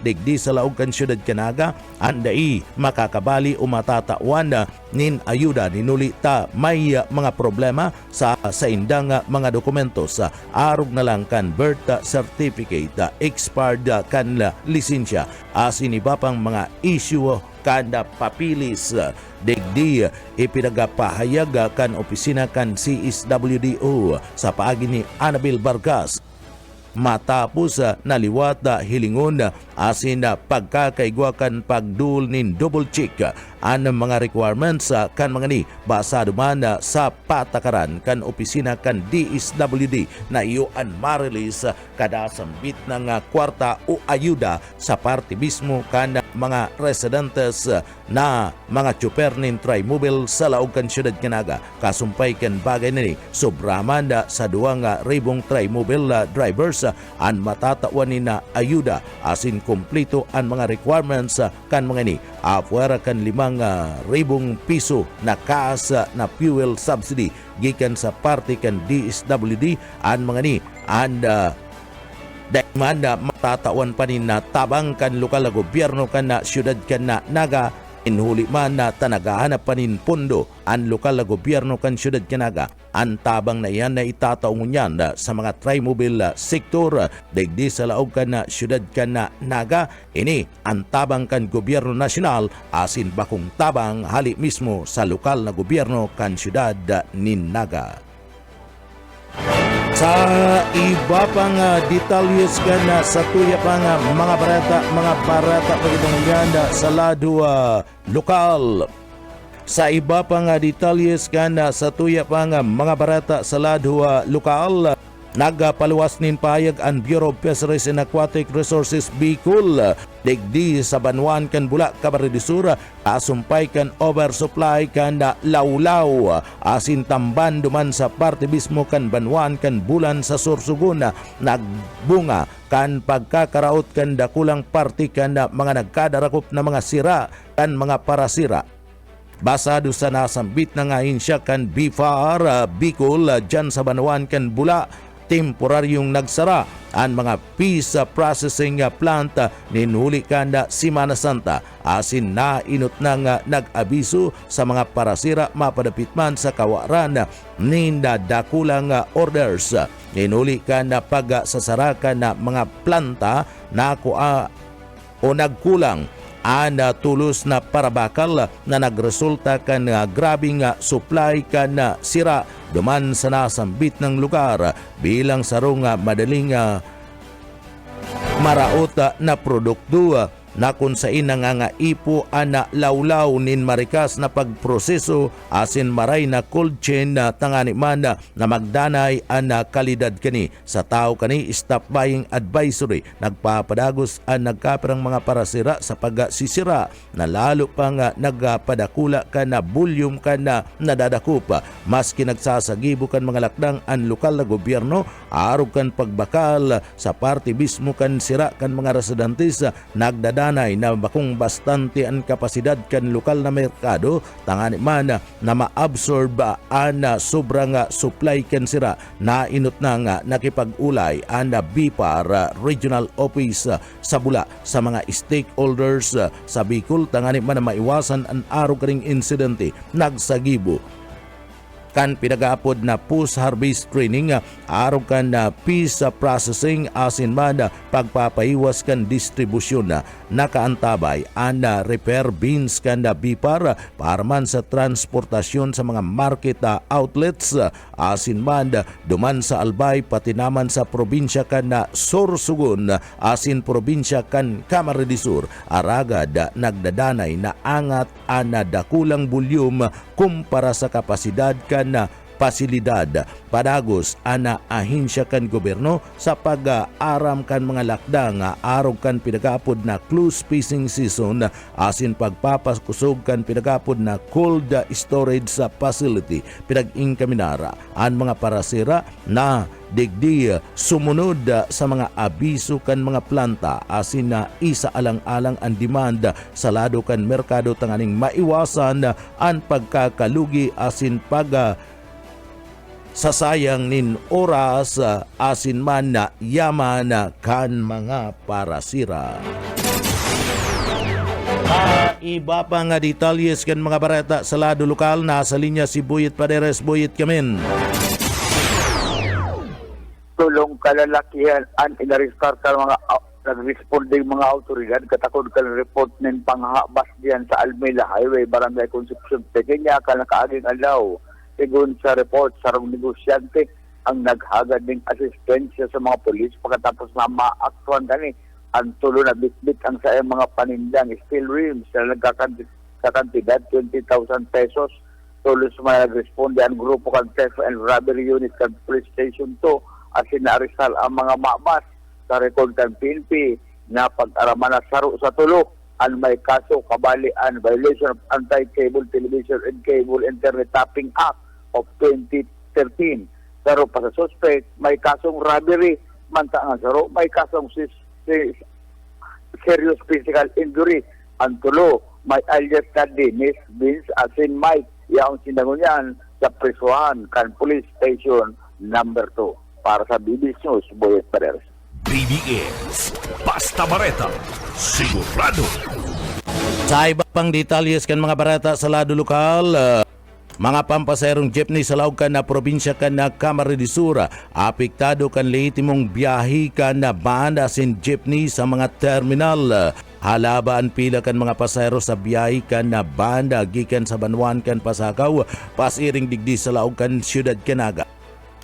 digdi sa laog kan siyudad Canaga andai makakabali o matatawan nin ayuda ninuli ta may mga problema sa indang mga dokumentos arog na lang kan birth certificate, expired kan lisensya asin iba pang mga issue kanda papilis. Digdi ipinagapahayag kan opisina kan CSWDO sa paagi ni Annabel Vargas matapos naliwat hilingon asin pagkakaigwakan pagdul nin double check ang mga requirements kan mga ni basado man sa patakaran kan opisina kan DSWD na iyoan marilis kada sambit ng kwarta o ayuda sa parte mismo kan mga residentes na mga tsuper nin Trimobile sa laog kan syudad Canaga. Kasumpay kan bagay nini sobraman sa 2,000 Trimobile drivers an matatawan ni na ayuda asin kumplito ang mga requirements kan mga ni afuera kan 5,000 piso na kaas na fuel subsidy gikan sa parte kan DSWD an mga ni and dahil matatawan pa ni na tabang kan lokal na gobyerno kan na syudad kan na Naga inhuli man na tanagahanap pa nin pondo ang lokal na gobyerno kan syudad Canaga. Ang tabang na iyan na itataong yan sa mga Trimobile sektor digdi sa laog kan na syudad kan na Naga. Ini ang tabang kan gobyerno nasyonal asin bakong tabang hali mismo sa lokal na gobyerno kan syudad ni Naga. Sa iba pang detalyes kan sa tuya pang mga barata pagitong ganda sa lado lokal. Sa iba pang detalles kan sa tuya pang mga barata sa lado lokal, nagpaluwas nin payag ang Bureau of Fisheries and Aquatic Resources Bicol digdi sa Banwan kan Bula Camarines kasumpay kan oversupply kan lawlaw asin tamban duman sa parte mismo kan Banwan kan Bulan sa Sorsogon nagbunga kan pagkakaraot kan dakulang parte kan mga nagkadarakop na mga sira kan mga parasira. Basado sa nasambit na nga insya kan BFAR Bicol dyan sa Banwan kan Bula, temporaryong nagsara ang mga fish processing plant ninhuli kanda Semana Santa asin na inot nang nag-abiso sa mga parasira mapadapit man sa kawaran ninda dakulang orders ninhuli kanda pagsasarakan na mga planta na o nagkulang ana tulos na parabakal na nagresulta kan grabing supply kan sira duman sa nasambit ng lugar bilang sarong madaling maraot na produkto na kung sain nga ipo ana lawlaw nin marikas na pagproseso asin maray na cold chain na tangani man na magdanay ana kalidad kani sa tao kani stop buying advisory nagpapadagos ang nagkapirang mga parasira sa pagsisira na lalo pang nagpadakula ka na volume ka na nadadakupa maski nagsasagibo kan mga lakdang ang lokal na gobyerno arog kan pagbakal sa parte mismo kan sira kan mga residentes nagdadanay na bakong bastante ang kapasidad kan lokal na merkado tangani man na ma-absorb ang sobrang supply kan sira na inot na nga nakipag-ulay ang BFAR Regional Office sa Bula sa mga stakeholders sa Bicol tangani man na maiwasan ang araw karing insidente nagsagibo kan pinagaapod na post-harvest training araw kan na fish processing asin man pagpapaiwas kan distribusyon nakaantabay ang repair bins kan na BFAR para man sa transportasyon sa mga market outlets asin man duman sa Albay pati naman sa probinsya kan na Sorsogon asin probinsya kan Camarines Sur aragad nagdadanay na angat ana dakulang volume kumpara sa kapasidad kan na pasilidad padagos ana ahinsya kan gobyerno sa pag-aram kan mga lakdang arog kan pinagapod na close fishing season asin pagpapaskusog kan pinagapod na cold storage facility pinag-inkaminara ang mga parasira na digdi sumunod sa mga abiso kan mga planta asin na isa alang-alang ang demand sa lado kan merkado tanganing maiwasan ang pagkakalugi asin sasayang nin oras asin man na yaman kan mga parasira. Iba pa nga detalyes kan mga barata sa lado lokal nasa linya si Buyit Paderes. Buyit kamin. Tulong kalalakihan ang inaristar sa mga nag-responding mga autoridad katakod ka report nin panghabas diyan sa Almela Highway, Barangay Concepcion, Kenya ka nakaaging alaw. Sigun sa report, sarong negosyante ang naghagad ng asistensya sa mga polis pagkatapos na maaktuan kani ang tulo na bitbit ang sa mga panindang steel rims na nagkakantidad 20,000 pesos. Tulos mga nag-responde ang grupo kan theft and robbery unit kan police station 2 at sinaarisal ang mga mabas sa record kan PNP na pag-araman na saro sa tulo ang may kaso kabalian violation of Anti-Cable Television and Cable Internet Tapping Act of 2013. Saro pa sa suspect, may kasong robbery, mantaang saro, may kasong serious physical injury. Ang tulo, may alias na Dennis Vince asin Mike, yaong sinangunyan sa prisuhan kan Police Station number 2. Para sa BBS News, Boyet Perez. BBS, Basta Bareta, sigurado. Sa iba pang detalles kan mga barata sa lado lokal, mga pampaserong jeepney sa laog kan na probinsya kan na Camarines Sur, apektado kan lehitimong biyahe kan na banda sin jeepney sa mga terminal. Halabaan pila kan mga pasahero sa biyahe kan na banda gikan sa Banwan kan Pasakaw, pasiring digdi sa laog kan Siyudad Canaga.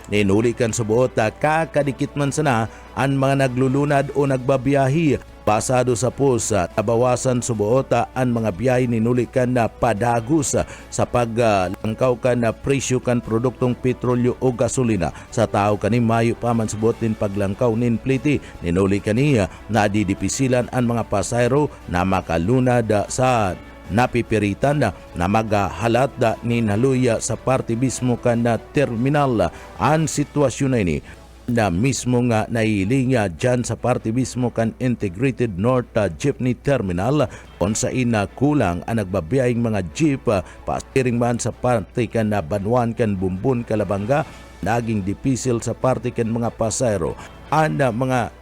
Ninuli kan subuot na kakadikit man sana ang mga naglulunad o nagbabiyahe. Pasado sa pusa, nabawasan subuota ang mga biyahe ninuli kan na padagos sa paglangkaw kan na presyo kan produktong petrolyo o gasolina. Sa tao kani mayo pa man subuot din paglangkaw nin pliti. Ninuli kaniya na didipisilan ang mga pasahero na makalunad sa napipiritan na maghahalat ni naluya sa parte mismo kan na terminal. Ang sitwasyon na ini na mismo nga nailinga dyan sa parte mismo kan Integrated North Jeepney Terminal kung sa ina kulang ang nagbabiyahing mga jeep pasiring man sa parte kan na Banwan kan Bumbun Kalabanga, naging dipisil sa parte kan mga pasayro ang mga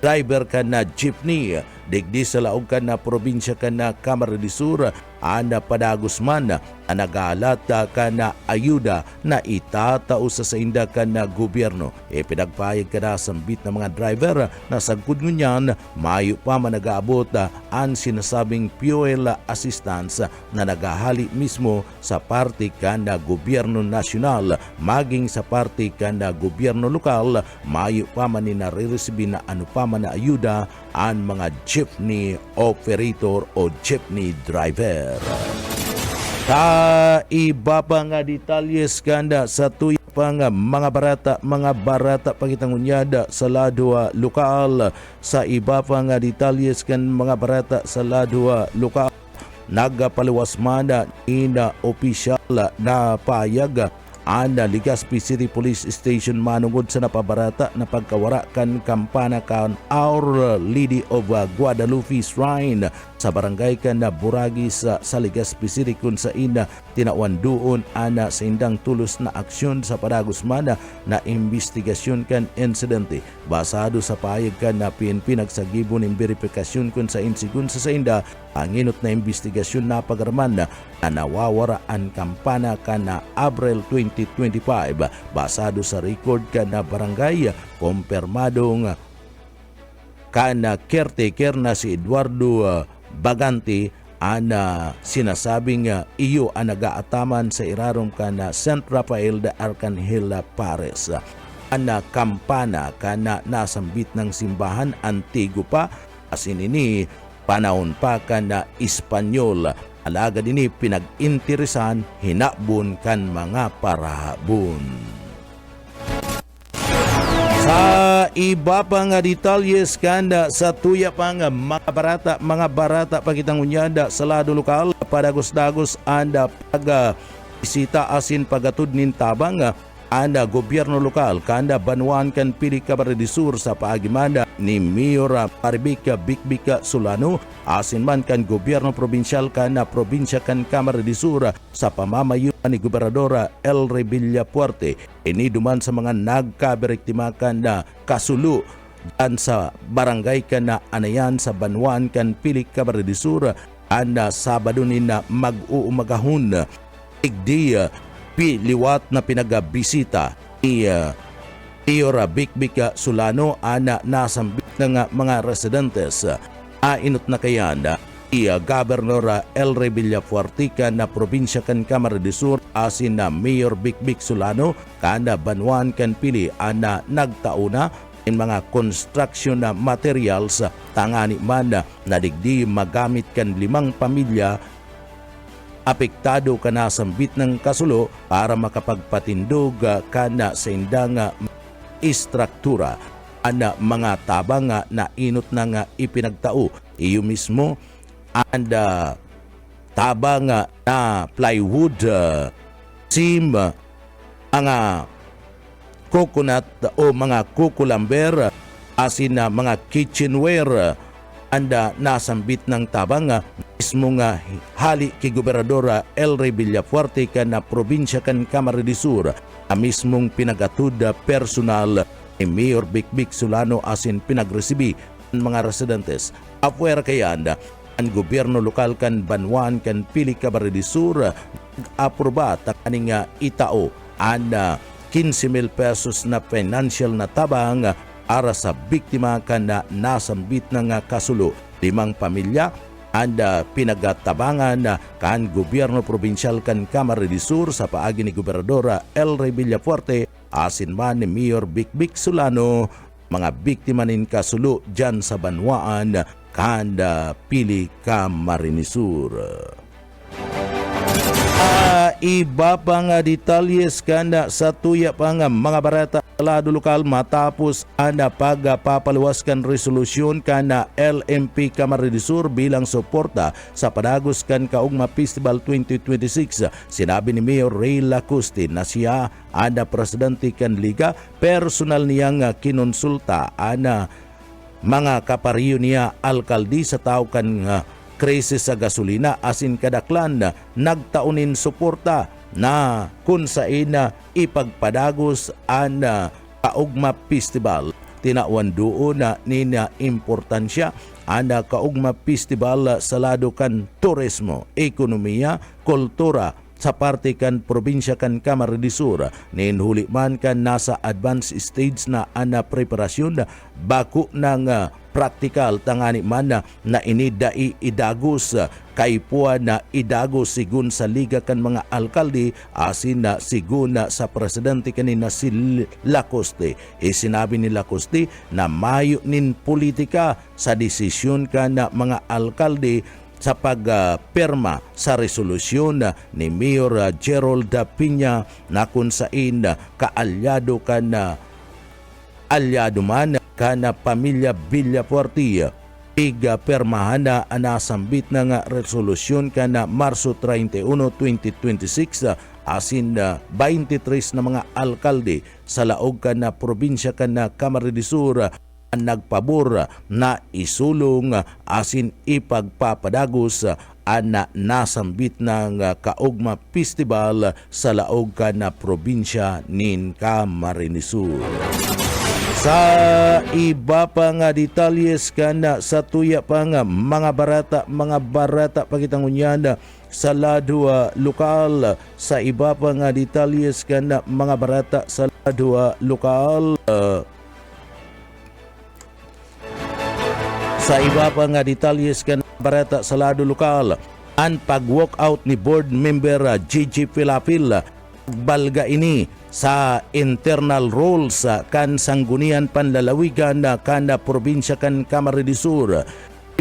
driver kan na jeepney digdi sa laog kan na probinsya kan na Camarines Sur ana padagos man na nagalat kan na ayuda na itatao sa inda kan na gobyerno. Pinagpayag ka na sambit na mga driver na sagkod ngunyan mayo pa man nagaabot ang sinasabing fuel assistance na nagahali mismo sa parte kan na gobyerno nasyonal maging sa parte kan na gobyerno lokal. Mayo pa man ni nare-receive na ano pa man na ayuda ang mga jeepney operator o jeepney driver. Sa iba pa nga detalyes kanda sa tuya pa nga mga barata pagitangunyada sa lado lokal. Sa iba pa nga detalyes kan mga barata sa lado lokal, nagpaliwas man ina opisyal na payag ang Legazpi City Police Station manungod sa napabarata na pagkawara kan kampana kan Our Lady of Guadalupe Shrine sa barangay kan na Buragis sa Legazpi City kung sa ina tinawan doon ana sa indang tulos na aksyon sa padagos man na investigasyon kan insidente. Basado sa payag kan na PNP nagsagibon ng verifikasyon kung sa insigun sa inda ang inot na investigasyon na pagarman na nawawara ang kampana kan na Abril 2025. Basado sa record kan na barangay, kumpirmadong kan na caretaker na si Eduardo Bagante ana sinasabing iyo ang nagaataman sa irarom kan na St. Rafael de Arcangel Pares. Ana kampana kana nasambit ng simbahan antigo pa asin ini panahon pa kan na Espanyol. Alaga din pinag-interesan hinabon kan mga parahabon. Sa iba pa nga detalyes kanda sa tuya pa nga mga barata pagitangunyada sa lado lokal padagos-dagos anda bisita asin pagatud nin tabang anda gobyerno lokal kanda Banwan kan Pili Camarines Sur sa paagimanda ni Mayor Paribika Bikbika Solano asin man kan gobyerno probinsyal kan na probinsya kan Camarines Sur sa pamamayuan ni Gobernador El Revilla Puerte. Ini duman sa mga nagkaberiktimakan na kasulu dan sa barangay kan na Anayan sa Banwan kan Pili Camarines Sur anda Sabado ni na mag-uumagahon igdi liwat na pinagabisita ni Mayor Bikbik Solano ana nasambit ng mga residentes. Ainot na kayan Governor El Rey Villafuerte na probinsya kan Camarines del Sur asin na Mayor Bikbik Solano kana Banwan kan pili ana nagtauna in mga construction na materials tangani man na digdi magamit kan 5 pamilya apektado kana sambit ng kasulo para makapagpatindog kana sa indang istruktura ana mga tabang na inot na nga ipinagtao iyo mismo and tabang na plywood seam ang coconut o mga kukulamber asin na mga kitchenware anda nasambit ng tabang mismo nga hali kay Gobernador El Rey Villafuerte kan na probinsya kan Camarines del Sur mismong pinagatud personal ni Mayor Bikbik Solano asin pinagresibi ng mga residentes. Apuera kayan ang gobyerno lokal kan Banwan kan Pili Camarines del Sur aproba ta kaning itao an 15,000 pesos na financial na tabang para sa biktima kan na nasambit ng kasulo 5 pamilya and pinagatabangan kan gobyerno probinsyal kan Camarines del Sur sa paagi ni Gobernador El Rey Villafuerte asin man ni Mayor Bikbik Solano mga biktima nin kasulo dyan sa Banwaan kanda Pili Camarines Sur. Iba pang detalyes kanda sa tuya pang mga barata lado lokal matapos ana pagpapaluwaskan resolusyon kana LMP Camarines Sur bilang suporta sa padagos kan Kaugma Festival 2026. Sinabi ni Mayor Ray Lacuste na siya ana presidente kan liga personal niyang kinonsulta ana mga kapariyo niya alkalde sa tao kan krisis sa gasolina asin kadaklan nagtaunin suporta na kung saan ipagpadagos ang Kaugma Festival. Tinawan doon na nina importansya ang Kaugma Festival sa lado kan turismo, ekonomiya, kultura sa parte kan probinsya kan Camarines del Sur. Ninhuli man kan nasa advanced stage na ana preparasyon bako ng praktikal tangani man na inidai idagos kay puan na idagos sigun sa liga kan mga alkalde asin na sigun sa presidente kanina si Lacoste. Sinabi ni Lacoste na mayo nin politika sa desisyon kan mga alkalde sa pagperma sa resolusyon ni Mayor Gerald Piña na kung saan kaalyado kan alyado man kana pamilya Villafuerte permahan na nasambit na nga resolusyon kana Marso 31, 2026 asin 23 na mga alkalde sa laog kana probinsya kana Camarines del Sur nagpabor na isulong asin ipagpapadagos ana nasambit ng Kaugma Festival sa laog na probinsya nin Camarines Sur. Sa iba pa nga detalyes kana sa tuya pa nga mga barata pagitangunyan sa lado lokal. Sa iba pa nga detalyes kana mga barata sa lado lokal. Sa iba pa nga detalyes kan barata sa lado lokal, ang pag-walkout ni board member Gigi Pilapil balga ini sa internal roles kan sanggunian panlalawigan kan probinsya kan Camarines del Sur.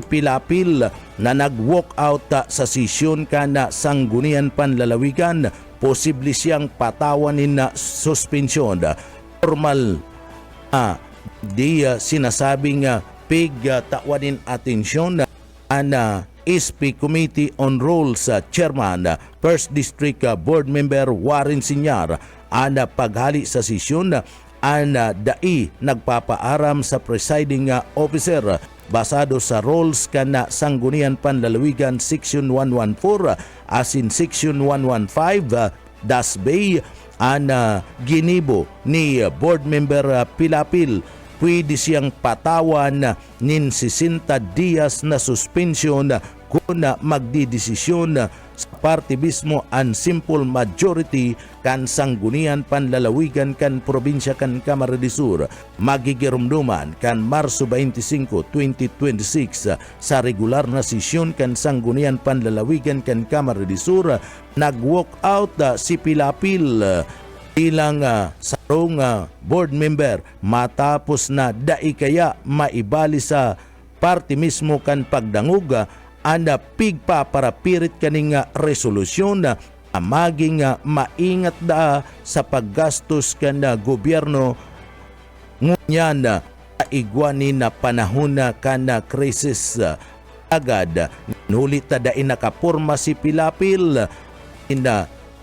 Pilapil na nag-walkout sa sesyon kan sanggunian panlalawigan, posible siyang patawanin na suspensyon. Formal di sinasabing tawanin atensyon ana SP Committee on Rules Chairman First District Board Member Warren Sinyar ana paghali sa sesyon ana dai nagpapaaram sa presiding officer basado sa rules kana sanggunian panlalawigan Section 114 asin Section 115 Dasbay ana ginibo ni Board Member Pilapil pwede siyang patawan nin 60 dias na suspensyon kung magdidesisyon sa party mismo an simple majority kan sanggunian panlalawigan kan probinsya kan Camarines Sur magigirumduman kan Marso 25, 2026 sa regular na sesyon kan sanggunian panlalawigan kan Camarines Sur. Nag-walk out si Pilapil bilang sarong board member matapos na daikaya maibali sa party mismo kan pagdangog anda pigpa para pirit kaning resolusyon na maging maingat da sa paggastos kan gobyerno ngunyan igwanin na panahon na kan krisis agad. Nulita da inakapurma si Pilapil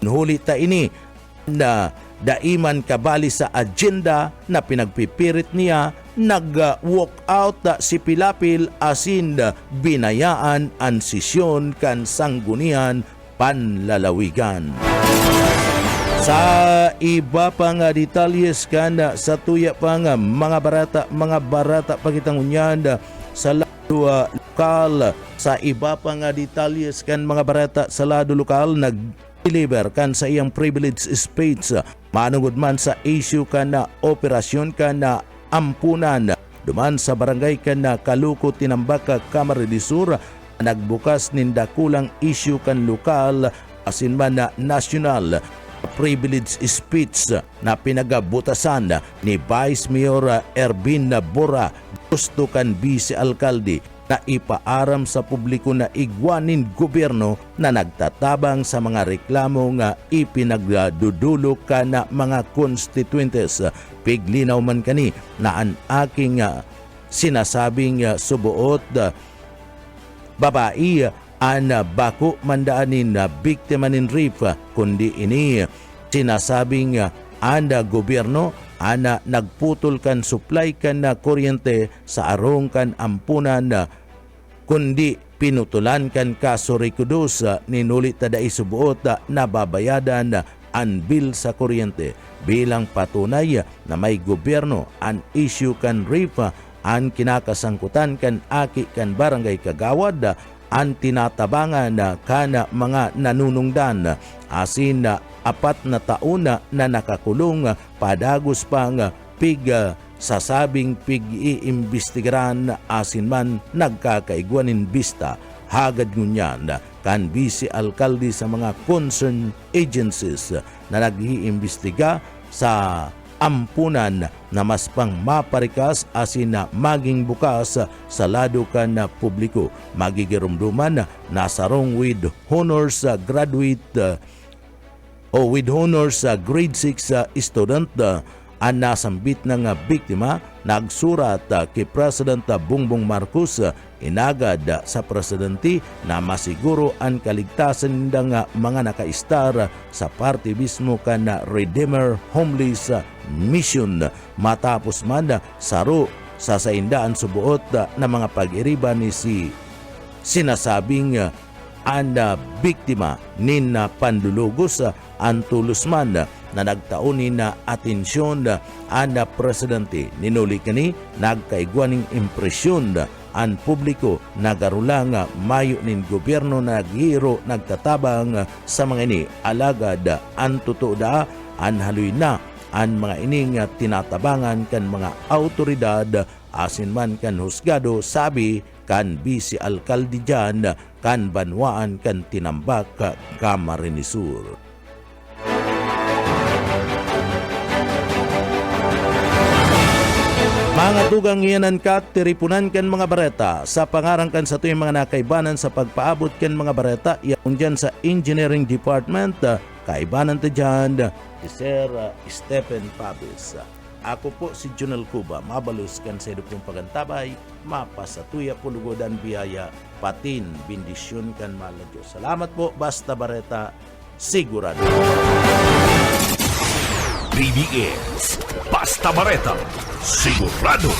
nulita ini na daiman kabali sa agenda na pinagpipirit niya. Nag-walk out si Pilapil asin binayaan ang sesyon kan sanggunian panlalawigan. Sa iba pang detalyes kan sa tuya pang mga barata pagitang unyan sa lado lokal. Sa iba pang detalles kan mga barata sa lado lokal nag-deliver kan sa iyang privilege speech manungod man sa issue kan na operasyon kan na ampunan duman sa barangay kan na Kaluko, Tinambaka, Camarines Sur. Nagbukas ninda kulang issue kan lokal asin man na national privilege speech na pinagabutasan ni Vice Mayor Ervin Bora gusto kan Vice Alkalde na ipaaram sa publiko na igwanin gobyerno na nagtatabang sa mga reklamo nga ipinagdudulok ka na mga constituentes. Piglinaw man kani na ang aking sinasabing subuot babae an bako mandaanin na biktima nin rape kundi ini sinasabing anda gobyerno ana nagputol kan supply kan na kuryente sa arong kan ampunan kundi pinutulan kan kaso rekudos ninulit tada isubuot na babayadan ang bill sa kuryente bilang patunay na may gobyerno an issue kan rape ang kinakasangkutan kan aki kan barangay Kagawad ang tinatabangan kana mga nanunungdan asin 4 na taon na nakakulong padagos pang sasabing pig-iimbestigaran asin man nagkakaigwanin bista hagad ngunyan kan Vice Alkalde sa mga concerned agencies na nag-iimbestiga sa ampunan na mas pang maparikas asin na maging bukas sa lado kan na publiko. Magigirumduman na sarong with honors graduate with honors grade 6 student ang nasambit ng biktima. Nagsurat kay President Bongbong Marcos inagad sa presidente na masiguro ang kaligtasan ng mga nakaistar sa party mismo kan Redeemer Homeless Mission matapos man saro sa saindaan subuot na mga pag-iriban ni si sinasabing ang biktima nin panlulugos ang tulos man na nagtaunin na atensyon ang presidente. Ninuli kani nagkaigwaning impresyon ang publiko nagarulang mayo nin gobyerno naghiro nagtatabang sa mga ini alagad ang totoo da ang haluy na ang mga ining tinatabangan kan mga autoridad asin man kan husgado sabi kan Vice Alkalde dyan kan Banwaan kan Tinambak Camarines Sur. Mga tugang iyanan kat, tiripunan kan mga bareta sa pangarang kan sa tuyong mga nakaibanan sa pagpaabot kan mga bareta iyon dyan sa Engineering Department, kaibanan ta dyan si Sir Stephen Pabis. Ako po si Junel Cuba, mabalus kan sa edupong pagantabay, mapasatuya pulugodan biyaya, patin, bindisyon kan mahal Diyos. Salamat po, basta bareta, sigurado. BBS Basta Bareta, sigurado.